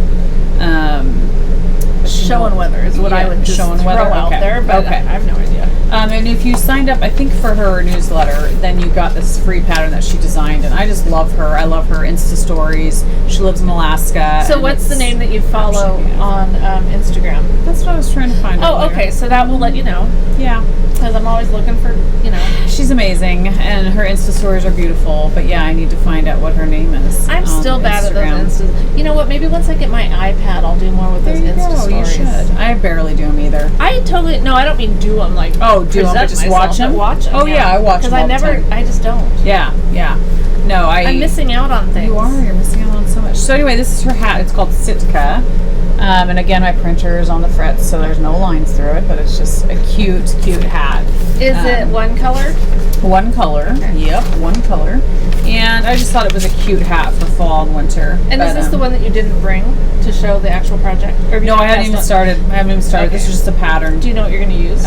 Show and weather is what I would just Show and throw Weather? out Okay. there, but Okay. I have no idea. And if you signed up, I think for her newsletter, then you got this free pattern that she designed, and I just love her. I love her Insta stories. She lives in Alaska. So and what's the it's- name that you follow on Instagram? That's what I was trying to find out. Oh, earlier. okay. So that will let you know Yeah. because I'm always looking for, She's amazing, and her Insta stories are beautiful, but yeah, I need to find out what her name is. I'm on still bad Instagram. at those Instas. You know what? Maybe once I get my iPad, I'll do more with There those you Insta go, stories. you should. I barely do them either. I totally no. I don't mean do them like. Oh, do 'em, but present just myself, watch 'em? but Watch 'em. Oh, yeah, I watch 'em because all I the never. time. I just don't. Yeah. No, I'm missing out on things. You are. You're missing out on so much. So anyway, this is her hat. It's called Sitka. And again, my printer is on the frets, so there's no lines through it, but it's just a cute hat. Is it one color? One color. Okay. Yep, one color. And I just thought it was a cute hat for fall and winter. And But, is this the one that you didn't bring to show the actual project? Or have you No, not I haven't passed even on- started. Okay. This is just a pattern. Do you know what you're going to use?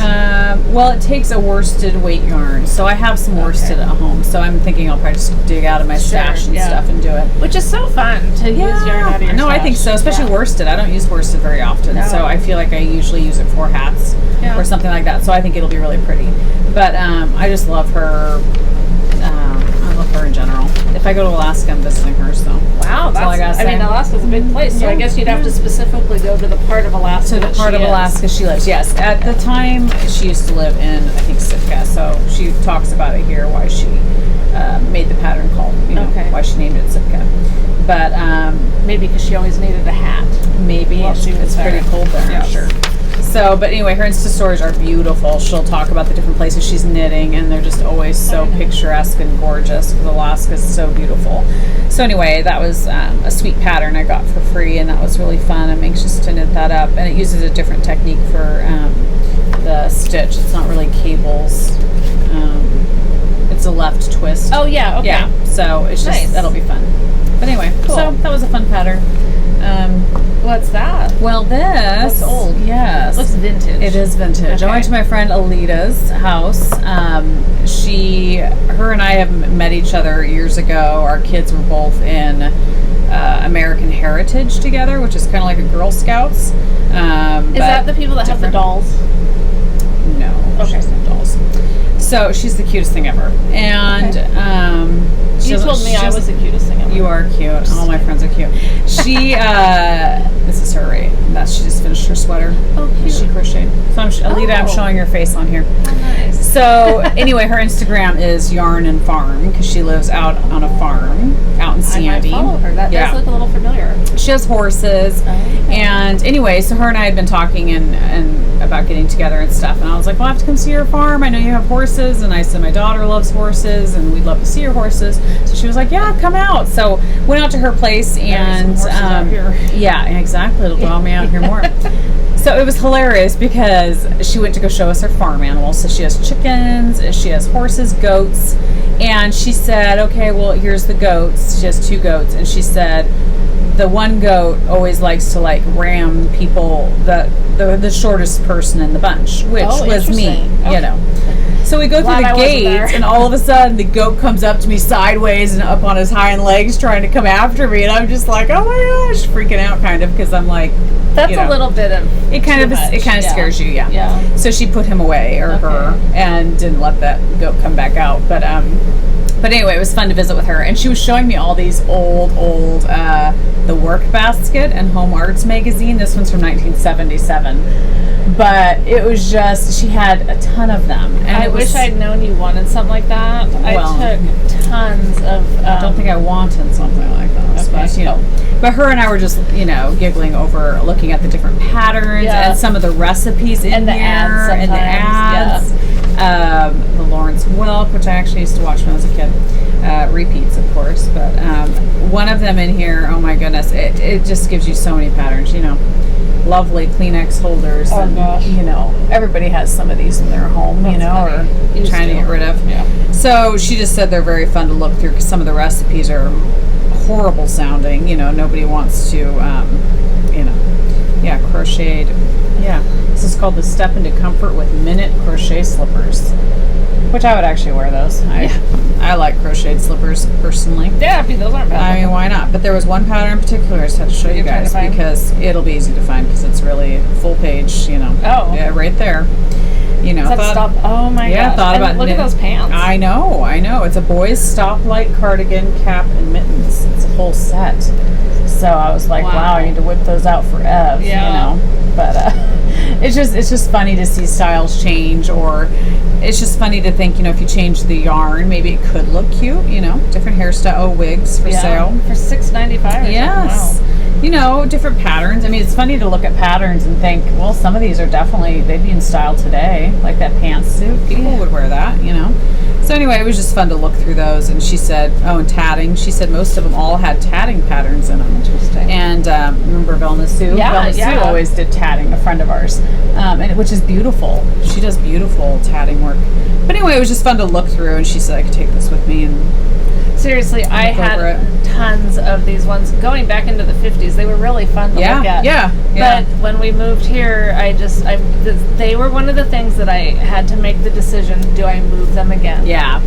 Well, it takes a worsted weight yarn, so I have some worsted at home. So I'm thinking I'll probably just dig out of my stash and yeah. stuff and do it. Which is so fun to use yarn out of your No, I think so, stash. especially Yeah. worsted. I don't use worsted very often, No. so I feel like I usually use it for hats Yeah. or something like that. So I think it'll be really pretty. But I just love her. I love her in general. If I go to Alaska, I'm visiting her. So Wow, all I gotta I mean, say. Alaska's a big place, so I Yeah, guess you'd have to specifically go to the part of Alaska. to the that part she of is. Alaska she lives. Yes, at the time she used to live in, I think, Sitka. So she talks about it here why she made the pattern called, Okay. why she named it Sitka. But Maybe because she always needed a hat. maybe Well, she was it's pretty there. cold there, Yes. I'm sure. So, but anyway, her Insta stories are beautiful. She'll talk about the different places she's knitting, and they're just always so picturesque and gorgeous, because Alaska's so beautiful. So anyway, that was a sweet pattern I got for free, and that was really fun. I'm anxious to knit that up, and it uses a different technique for the stitch. It's not really cables. It's a left twist. Oh yeah, okay. Yeah, so it's just, Nice. that'll be fun. But anyway, Cool. so that was a fun pattern. What's that? Well, this Looks old. Yes, Looks vintage. it is vintage. Okay. I went to my friend Alita's house. Her and I have met each other years ago. Our kids were both in American Heritage together, which is kind of like a Girl Scouts. Is that the people that have the different. dolls? No, Okay. she doesn't have dolls. So she's the cutest thing ever. And she You doesn't- told me she I was doesn't- the cutest thing ever. You are cute. All my friends are cute. She, this is her, right? She just finished her sweater. Oh, cute. She crocheted. So Alita, I'm Oh. showing your face on here. Oh, nice. So anyway, her Instagram is Yarn and Farm, because she lives out on a farm out in I Sandy. might follow her. That Yeah. does look a little familiar. She has horses. Okay. And anyway, so her and I had been talking and about getting together and stuff. And I was like, well, I have to come see your farm. I know you have horses. And I said, my daughter loves horses and we'd love to see your horses. So she was like, yeah, come out. So went out to her place and There's some horses out here. yeah, exactly. It'll draw me out here more. So it was hilarious because she went to go show us her farm animals. So she has chickens, she has horses, goats. And she said, okay, well, here's the goats. She has 2 goats. And she said, the one goat always likes to like ram people, the shortest person in the bunch, which Oh, was me, interesting. you Okay. know. So we go Glad through I the wasn't there. gates, and all of a sudden the goat comes up to me sideways and up on his hind legs, trying to come after me, and I'm just like, oh my gosh, freaking out kind of, because I'm like, That's you know, a little bit of it kind too of much. it kind of Yeah. scares you, yeah. Yeah. So she put him away, or her, Okay. and didn't let that goat come back out. But anyway, it was fun to visit with her, and she was showing me all these old, The Work Basket and Home Arts magazine. This one's from 1977, but it was just, she had a ton of them. And I it was, wish I'd known you wanted something like that. Well, I took tons of. I don't think I wanted something like that, but Okay. you know. But her and I were just, you know, giggling over looking at the different patterns Yeah. and some of the recipes in And the here ads and the sometimes, ads. The Lawrence Welk, which I actually used to watch when I was a kid. Repeats, of course, but one of them in here, oh my goodness, it just gives you so many patterns, you know. Lovely Kleenex holders. Oh, and, gosh. you know, everybody has some of these in their home, you That's know, funny. or Used trying to to. get rid of. Yeah. So she just said they're very fun to look through because some of the recipes are horrible sounding. You know, nobody wants to, you know, yeah, crocheted. Yeah, this is called the Step into Comfort with Minute Crochet Slippers, which I would actually wear those. I like crocheted slippers personally. Yeah, those aren't bad. I mean, why not? But there was one pattern in particular I just had to show you You're trying guys to find? because it'll be easy to find because it's really full page, you know. Oh. Yeah, right there. You know, Does that thought- stop? Oh my yeah, gosh. thought And about look at knit- those pants. I know. It's a boys stoplight cardigan, cap, and mittens. It's a whole set. So I was like, wow, I need to whip those out for Ev. Yeah. You know, but it's just funny to see styles change, or it's just funny to think, you know, if you change the yarn, maybe it could look cute. You know, different hairstyle. Oh, wigs for sale. For $6.95. Yes. Wow. You know, different patterns. I mean, it's funny to look at patterns and think, well, some of these are definitely, they'd be in style today. Like that pantsuit. People would wear that, you know. So anyway, it was just fun to look through those. And she said, oh, and tatting. She said most of them all had tatting patterns in them. Interesting. And remember Velna Sue? Yeah, Velna Sue yeah. always did tatting, a friend of ours. Which is beautiful. She does beautiful tatting work. But anyway, it was just fun to look through. And she said I could take this with me and Seriously, I Look over had tons of these ones going back into the 50s. They were really fun to look at. yeah. But when we moved here, they were one of the things that I had to make the decision, do I move them again? Yeah.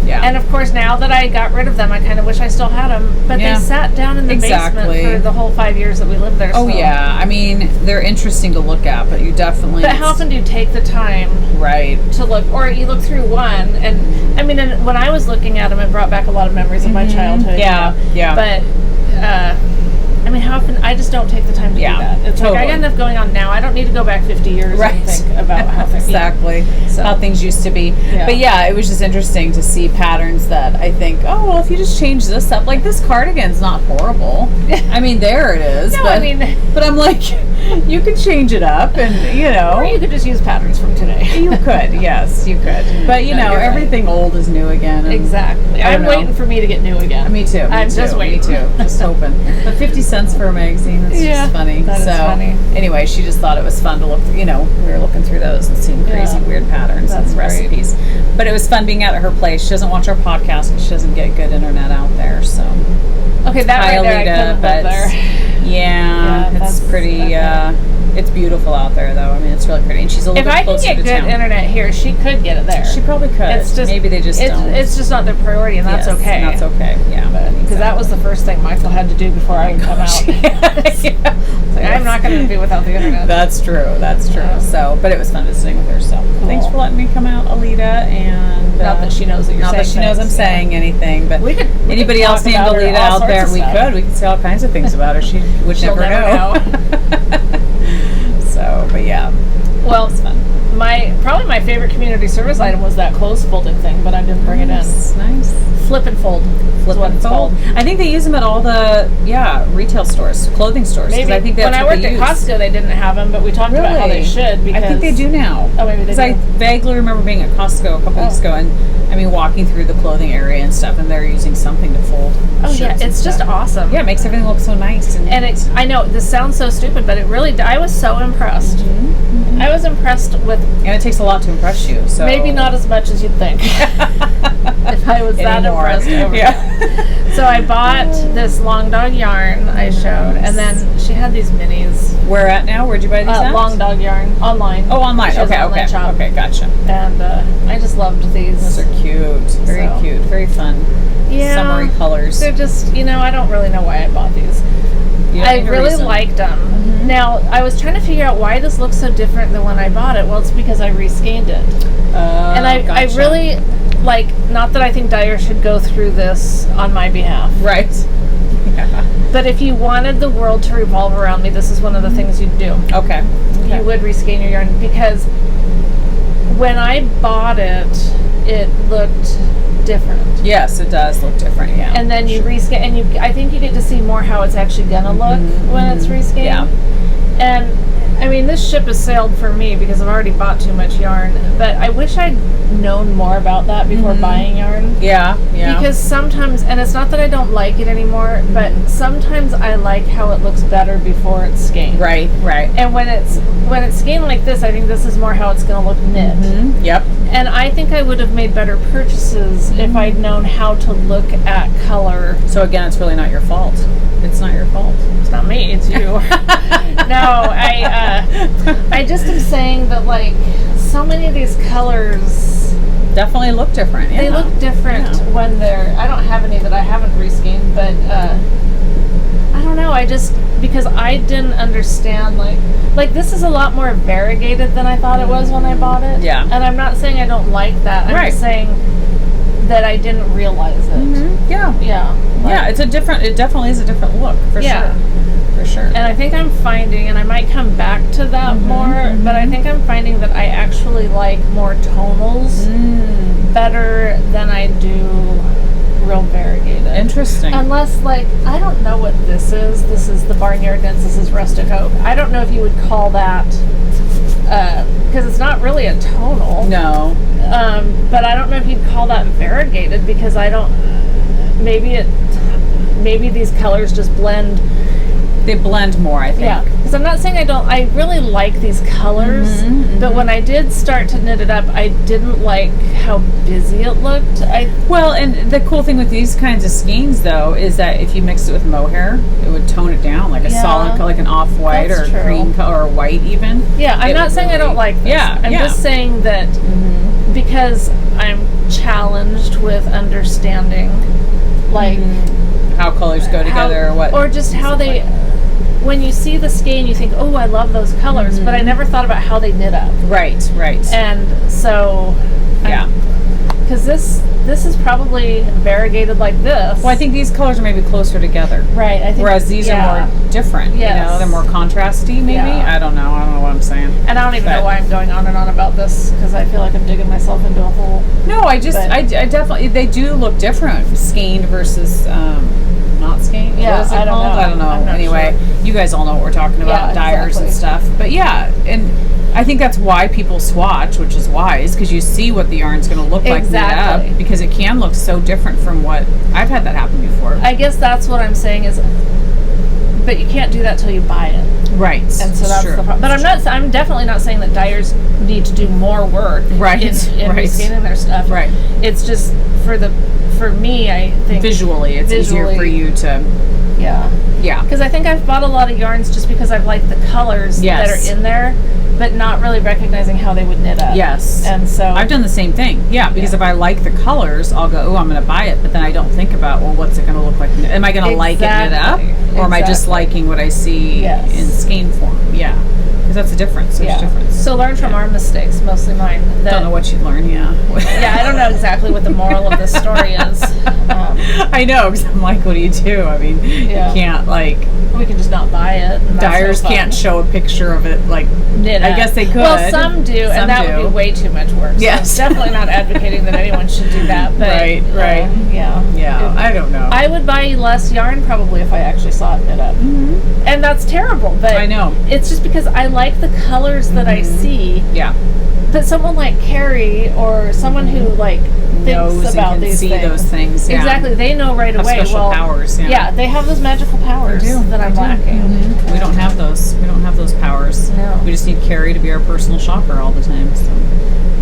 And of course, now that I got rid of them, I kind of wish I still had them. But Yeah. they sat down in the Exactly. basement for the whole 5 years that we lived there. Oh so. yeah, I mean they're interesting to look at, but you definitely. But how often do you take the time Right. to look, or you look through one, and I mean, and when I was looking at them, it brought back a lot of memories of my childhood. Yeah, you know. yeah. But I mean, how often? I just don't take the time to do that. It's Like, I got enough going on now. I don't need to go back 50 years and think about how things exactly how things used to be. Yeah. But yeah, it was just interesting to see patterns that I think, oh well, if you just change this up, like this cardigan's not horrible. I mean, there it is. No, but, I mean, but I'm like, you could change it up, and you know, or you could just use patterns from today. you could, yes, you could. But you No, know, you're right. everything old is new again. And Exactly. I I'm don't know. waiting for me to get new again. Me too. I'm just waiting. Me too. Just hoping. But 50 cents for a magazine, that's Yeah, just funny. that is funny. Anyway, she just thought it was fun to look, you know, we were looking through those and seeing crazy Yeah. weird patterns That's and great. recipes. But it was fun being at her place. She doesn't watch our podcast because she doesn't get good internet out there. So, Okay, that hi, right there, I Alita, couldn't but live there. yeah, it's that's pretty, okay. it's beautiful out there though. I mean, it's really pretty. And she's a little If bit I can closer get to good town. internet here, she could get it there. She probably could. It's just maybe they just don't. It's just not their priority, and that's Yes, okay. and that's okay. Yeah. Because that was the first thing Michael had to do before I could come out. Yeah. Like, I'm not going to be without the internet. That's true. That's true. Yeah. So, but it was fun visiting with her. So, thanks for letting me come out, Alita. And Not that she knows that you're not that saying she knows I'm things, yeah. saying anything. But We could anybody talk else named about her, Alita all out sorts there, of we stuff. could say all kinds of things about her. She would She'll never never know. So, but yeah, Well, it's fun. probably my favorite community service item was that clothes folding thing, but I didn't bring it in. Nice. Flip and fold. Flip what and it's fold. called. I think they use them at all the retail stores, clothing stores. 'cause Maybe I think that's when I what worked they at use. Costco, they didn't have them, but we talked about how they should. Because I think they do now. Oh, maybe they Because I do. vaguely remember being at Costco a couple weeks ago, and I mean walking through the clothing area and stuff, and they're using something to fold. Oh yeah, shirts and it's just stuff. awesome. Yeah, it makes everything look so nice. And it's, I know this sounds so stupid, but it really, I was so impressed. Mm-hmm. I was impressed with and it takes a lot to impress you. So maybe not as much as you'd think. If I was that Anymore. impressed over it. So I bought this long dog yarn I showed, and then she had these minis. Where at now? Where'd you buy these at? Long dog yarn online. Oh, online. She has an Okay, online shop. okay, gotcha. And I just loved these. Those are cute. Very So. cute. Very fun. Yeah. Summery colors. They're just, I don't really know why I bought these. You don't I need a really reason. liked them. Now, I was trying to figure out why this looks so different than when I bought it. Well, it's because I reskeined it. And I gotcha. really, not that I think Dyer should go through this on my behalf. Right. Yeah. But if you wanted the world to revolve around me, this is one of the things you'd do. Okay. You would reskein your yarn, because when I bought it, it looked different. Yes, it does look different. Yeah. And then you rescan, and I think you get to see more how it's actually gonna look when it's rescanned. Yeah. And I mean, this ship has sailed for me because I've already bought too much yarn. But I wish I'd known more about that before buying yarn. Yeah. Yeah. Because sometimes, and it's not that I don't like it anymore, but sometimes I like how it looks better before it's skeined. Right. Right. And when it's skeined like this, I think this is more how it's gonna look knit. Yep. And I think I would have made better purchases if I'd known how to look at color. So again, it's really not your fault. It's not your fault. It's not me, it's you. No, I just am saying that, so many of these colors, Definitely look different. Yeah. they look different when they're, I don't have any that I haven't reskeined, but I don't know, because I didn't understand, this is a lot more variegated than I thought it was when I bought it. Yeah. And I'm not saying I don't like that, I'm Right. just saying that I didn't realize it. Yeah. Yeah. Yeah. It definitely is a different look for Yeah. sure. For sure. And I think I'm finding, and I might come back to that more, but I think I'm finding that I actually like more tonals better than I do real variegated. Interesting. Unless, I don't know what this is. This is the Barnyard Knits. This is Rustic Oak. I don't know if you would call that, because it's not really a tonal. No. But I don't know if you'd call that variegated, because I don't, maybe these colors just blend. They blend more, I think. Yeah, because I'm not saying I really like these colors, but when I did start to knit it up, I didn't like how busy it looked. Well, and the cool thing with these kinds of skeins, though, is that if you mixed it with mohair, it would tone it down, like a solid color, like an off-white or That's a true. cream color or white even. Yeah, I'm It not would saying I really- don't like this. Yeah, I'm yeah. just saying that because I'm challenged with understanding, How colors go together or what. or just how they, when you see the skein, you think, oh, I love those colors, but I never thought about how they knit up. Right, right. And so, Yeah. because this is probably variegated like this. Well, I think these colors are maybe closer together. Right. I think, Whereas these are more different. Yes. You know, they're more contrasty. Maybe Yeah. I don't know what I'm saying. And I don't even know why I'm going on and on about this because I feel like I'm digging myself into a hole. No, I definitely, they do look different. Skeined versus not skeined. Yeah, What is it I don't called? know. I don't know. I'm not Anyway, you guys all know what we're talking about, Yeah, dyers and exactly. stuff. But yeah, and I think that's why people swatch, which is wise, because you see what the yarn's going to look like knit Exactly. up, because it can look so different from what I've had that happen before. I guess that's what I'm saying is, but you can't do that till you buy it. Right. And so that's true. the problem. But I'm definitely not saying that dyers need to do more work Right, in right. rescanning their stuff. Right. It's just for me, I think Visually, it's easier for you to, Yeah. yeah. Because I think I've bought a lot of yarns just because I've liked the colors Yes. that are in there, but not really recognizing how they would knit up. Yes. And so I've done the same thing. Yeah, because Yeah. if I like the colors, I'll go, oh, I'm going to buy it. But then I don't think about, well, what's it going to look like? Am I going to like it knit up? Exactly. Or am I just Exactly. liking what I see Yes. in skein form? Yeah. Because that's the difference. There's a difference. So learn from Yeah. our mistakes, mostly mine. That, Don't know what you'd learn, yeah. Yeah, I don't know exactly what the moral of this story is. I know, because I'm like, what do you do? I mean, Yeah. you can't, like, We can just not buy it. And that's dyers no fun. can't show a picture of it, like, Knit I up. guess they could. Well, some do, Some and that do. would be way too much work. Yes. So I'm definitely not advocating that anyone should do that. But, Right, right. Yeah. Yeah, I don't know. I would buy less yarn probably if I actually saw it knit up. Mhm. And that's terrible, but I know. it's just because I like the colors that I see. Yeah. But someone like Carrie or someone who like Knows thinks and about can these see things. those things. Yeah. Exactly, they know right Have away. special powers, yeah. they have those magical powers They do. that I'm They do. lacking. We don't have those. We don't have those powers. No. We just need Carrie to be our personal shopper all the time. So.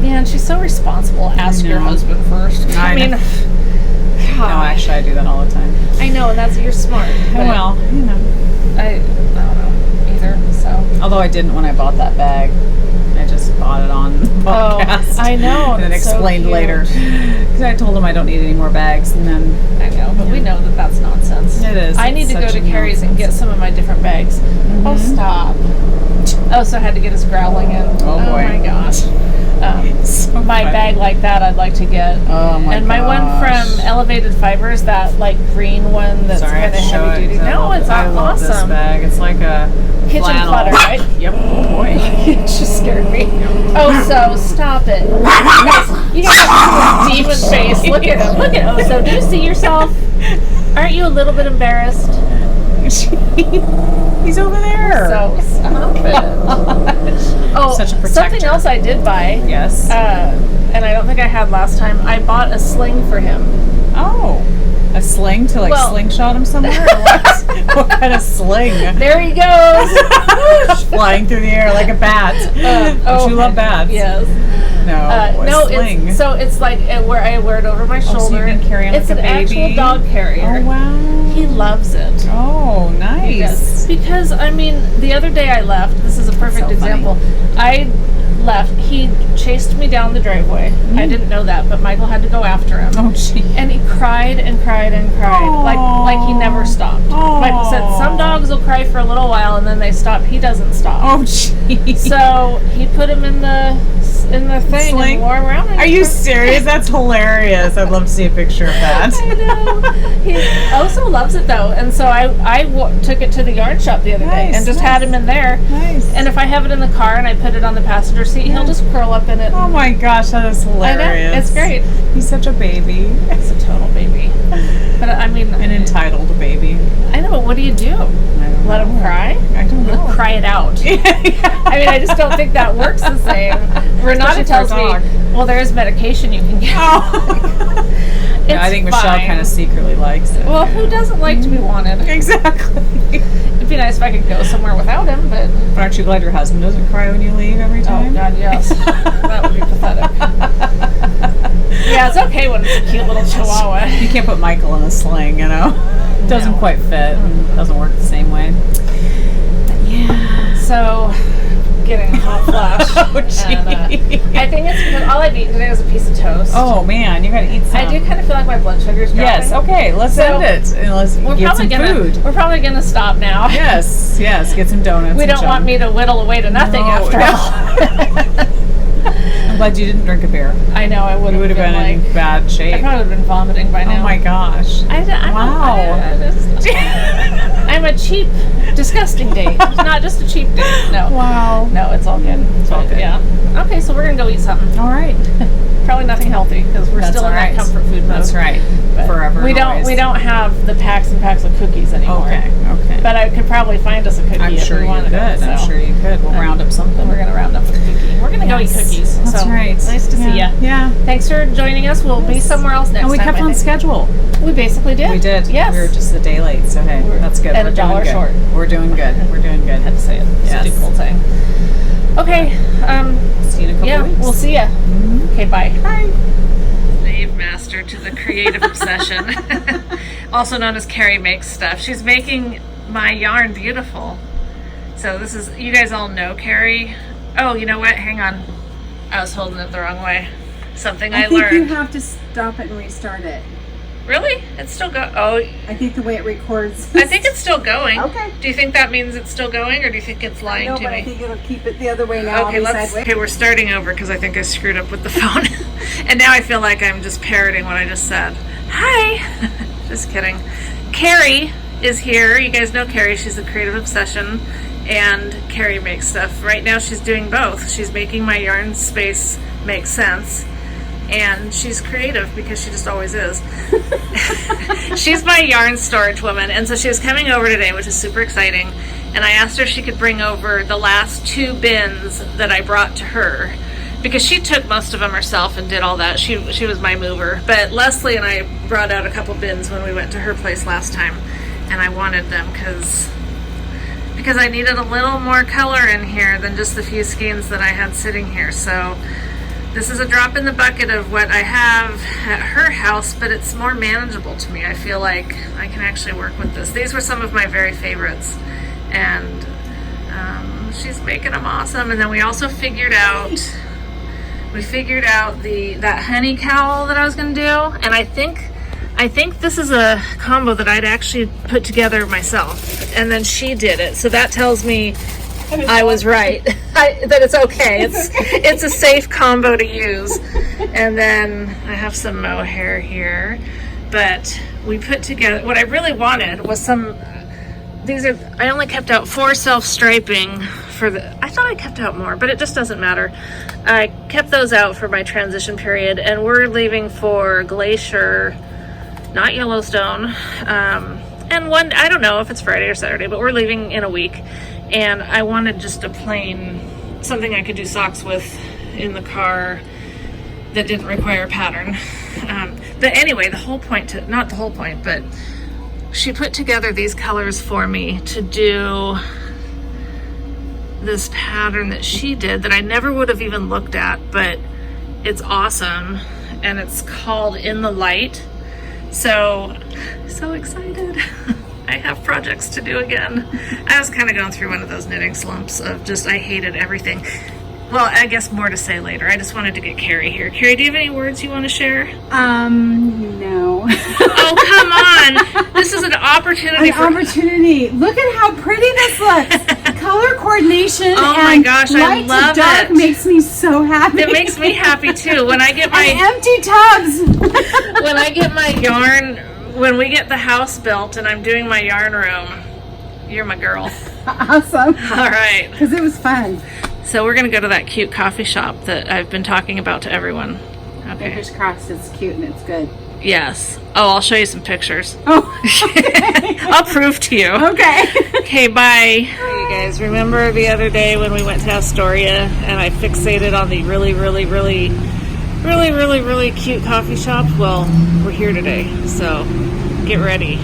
Yeah, and she's so responsible. Ask your know. husband first. I I mean, know. God. No, actually, I do that all the time. I know, and that's you're smart. But Well, you know. I don't know either. So. Although I didn't when I bought that bag. I just bought it on the podcast. I know. And then that's so explained cute. later. Because I told him I don't need any more bags. And then, I know, but we know that that's nonsense. It is. I need It's to go such to a Carrie's and get some of my different bags. Oh, stop. Oh, so I had to get his growling in. Oh, boy. my gosh. So My funny. bag like that I'd like to get. Oh my And my one gosh. from Elevated Fibers, that like green one that's Sorry, I kind have of to show heavy it, duty. 'cause I No, love it's it. I love this awesome. bag. It's like a Kitchen flannel. clutter, right? Yep. Oh boy. It just scared me. Oh, so stop it. You guys have a demon face. Look at him. Look at him. So do you see yourself? Aren't you a little bit embarrassed? He's over there. So stop it. Oh, Such a protector. something else I did buy, Yes. and I don't think I had last time. I bought a sling for him. Oh. A sling to like Well- slingshot him somewhere? Or what? What kind of sling? There he goes. Flying through the air like a bat. Don't you love bats? Yes. No. No, a sling. it's like where I wear it over my so you shoulder. can carry him it's like an a baby? actual dog carrier. Oh wow. He loves it. Oh, He nice. does. Because I mean, the other day I left. This is a perfect So funny. example. I left. He chased me down the driveway. I didn't know that, but Michael had to go after him. Oh gee. And he cried and cried and cried, like he never stopped. Aw. Michael said some dogs will cry for a little while and then they stop. He doesn't stop. Oh gee. So he put him in the thing Sling? and wore him around. and Are he you cried. serious? That's hilarious. I'd love to see a picture of that. I know. He also loves it though, and so I took it to the yarn shop the other day Nice, and just had him in there. Nice. And if I have it in the car and I put it on the passenger seat, he'll just curl up in it. Oh my gosh, that is I know, hilarious. it's great. He's such a baby. It's a total baby. But I mean, An entitled baby. I know. But what do you do? I don't Let know. him cry? I don't know. Cry it out. I mean, I just don't think that works the same. Renata Especially for a tells me, dog. well, there is medication you can get. Oh. It's Yeah, I think Michelle fine. kind of secretly likes it. Well, who doesn't like to be wanted? Exactly. It'd be nice if I could go somewhere without him, but But aren't you glad your husband doesn't cry when you leave every oh time? god, yes, that would be pathetic. Yeah, it's okay when it's a cute little chihuahua. You can't put Michael in a sling, you know? Doesn't No. quite fit. And doesn't work the same way. Yeah. So, getting a hot flash. Oh, gee. And, I think it's because all I've eaten today was a piece of toast. Oh man, you gotta eat some. I do kind of feel like my blood sugar's dropping. Yes. Okay. Let's So, end it and let's get some food. We're probably gonna stop now. Yes. Yes. Get some donuts. We and don't want junk. me to whittle away to nothing No, after all. I'm glad you didn't drink a beer. I know, I would You have would have been like, in bad I shape. probably would have been vomiting by now. Oh my gosh. Wow. I'm a cheap, disgusting date. Not just a cheap date. No. Wow. No, it's all good. It's all good. Yeah. Okay, so we're going to go eat something. All right. Probably nothing healthy because we're That's still in all right. that comfort food mode. That's right. But Forever. We and don't always. we don't have the packs and packs of cookies anymore. Okay. Okay. But I could probably find us a cookie I'm if sure we you wanted could. it. I'm so. sure you could. We'll round up something. We're gonna round up a cookie. We're gonna go eat Yes. cookies. That's so right. Nice to see Yeah. you. Yeah. Thanks for joining us. We'll be somewhere else next And we time. kept I on think. schedule. We basically did. We did. Yes. We were just a day late, so hey, that's good. and We're a dollar doing good. short. We're doing good. We're doing good. Had to say it. Yes. Stupid old saying. Okay. See you in a couple Yeah. weeks. We'll see ya. Okay. Bye. Bye. Slave master to the creative obsession, also known as Carrie Makes Stuff. She's making my yarn beautiful. So this is, you guys all know Carrie. Oh, you know what? Hang on. I was holding it the wrong way. Something I I think you learned. have to stop it and restart it. Really? It's still go. Oh, I think the way it records. I think it's still going. Okay. Do you think that means it's still going, or do you think it's lying No, to but me? I think it'll keep it the other way now. Okay, I'll be let's. sideways. Okay, we're starting over because I think I screwed up with the phone, and now I feel like I'm just parroting what I just said. Hi, just kidding. Carrie is here. You guys know Carrie. She's a creative obsession, and Carrie Makes Stuff. Right now, she's doing both. She's making my yarn space make sense, and she's creative because she just always is. She's my yarn storage woman, and so she was coming over today, which is super exciting. And I asked her if she could bring over the last 2 bins that I brought to her, because she took most of them herself and did all that. She was my mover. But Leslie and I brought out a couple bins when we went to her place last time, and I wanted them because I needed a little more color in here than just the few skeins that I had sitting here. So this is a drop in the bucket of what I have at her house, but it's more manageable to me. I feel like I can actually work with this. These were some of my very favorites, and she's making them awesome. And then we also figured out that honey cowl that I was going to do, and I think this is a combo that I'd actually put together myself, and then she did it. So that tells me I was right. That it's okay. It's a safe combo to use. And then I have some mohair here, but we put together what I really wanted was some. I only kept out 4 self-striping for I thought I kept out more, but it just doesn't matter. I kept those out for my transition period, and we're leaving for Glacier, not Yellowstone. And one, I don't know if it's Friday or Saturday, but we're leaving in a week. And I wanted just a plain, something I could do socks with in the car that didn't require a pattern. But anyway, not the whole point, but she put together these colors for me to do this pattern that she did that I never would have even looked at, but it's awesome. And it's called In the Light. So excited. I have projects to do again. I was kind of going through one of those knitting slumps of just, I hated everything. Well, I guess more to say later. I just wanted to get Carrie here. Carrie, do you have any words you want to share? No. Oh, come on. This is an opportunity An opportunity. Look at how pretty this looks. Color coordination Oh my and gosh, I light love to dark it. makes me so happy. It makes me happy too. When I get my And empty tubs. when I get my yarn, when we get the house built and I'm doing my yarn room, you're my girl. Awesome. All right. Because it was fun. So we're going to go to that cute coffee shop that I've been talking about to everyone. Okay. Fingers crossed it's cute and it's good. Yes. Oh, I'll show you some pictures. Oh, I'll prove to you. okay. Okay, bye. You guys remember the other day when we went to Astoria and I fixated on the really, really, really, really, really, really cute coffee shop? Well, we're here today, so get ready.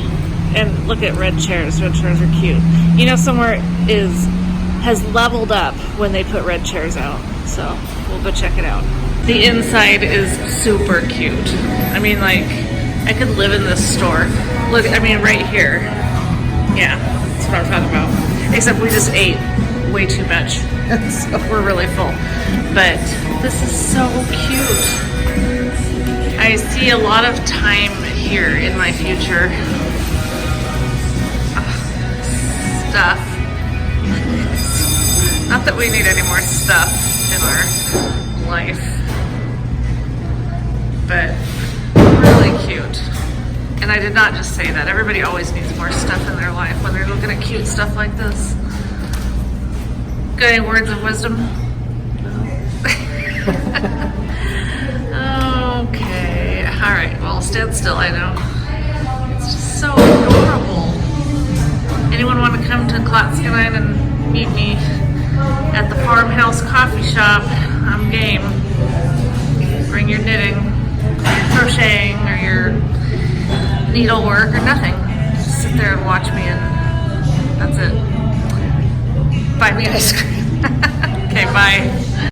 And look at red chairs. Red chairs are cute. You know, somewhere has leveled up when they put red chairs out. So we'll go check it out. The inside is super cute. I mean, like, I could live in this store. Look, I mean, right here. Yeah, that's what I'm talking about. Except we just ate way too much. So we're really full. But this is so cute. I see a lot of time here in my future. Stuff. Not that we need any more stuff in our life. But really cute. And I did not just say that. Everybody always needs more stuff in their life when they're looking at cute stuff like this. Got any words of wisdom? Okay. Alright, well, stand still, I know. It's just so adorable. Anyone want to come to Clatskanie and meet me at the Farmhouse Coffee Shop? I'm game. Bring your knitting, or your crocheting, or your needlework, or nothing. Just sit there and watch me, and that's it. Buy me ice cream. Okay, bye.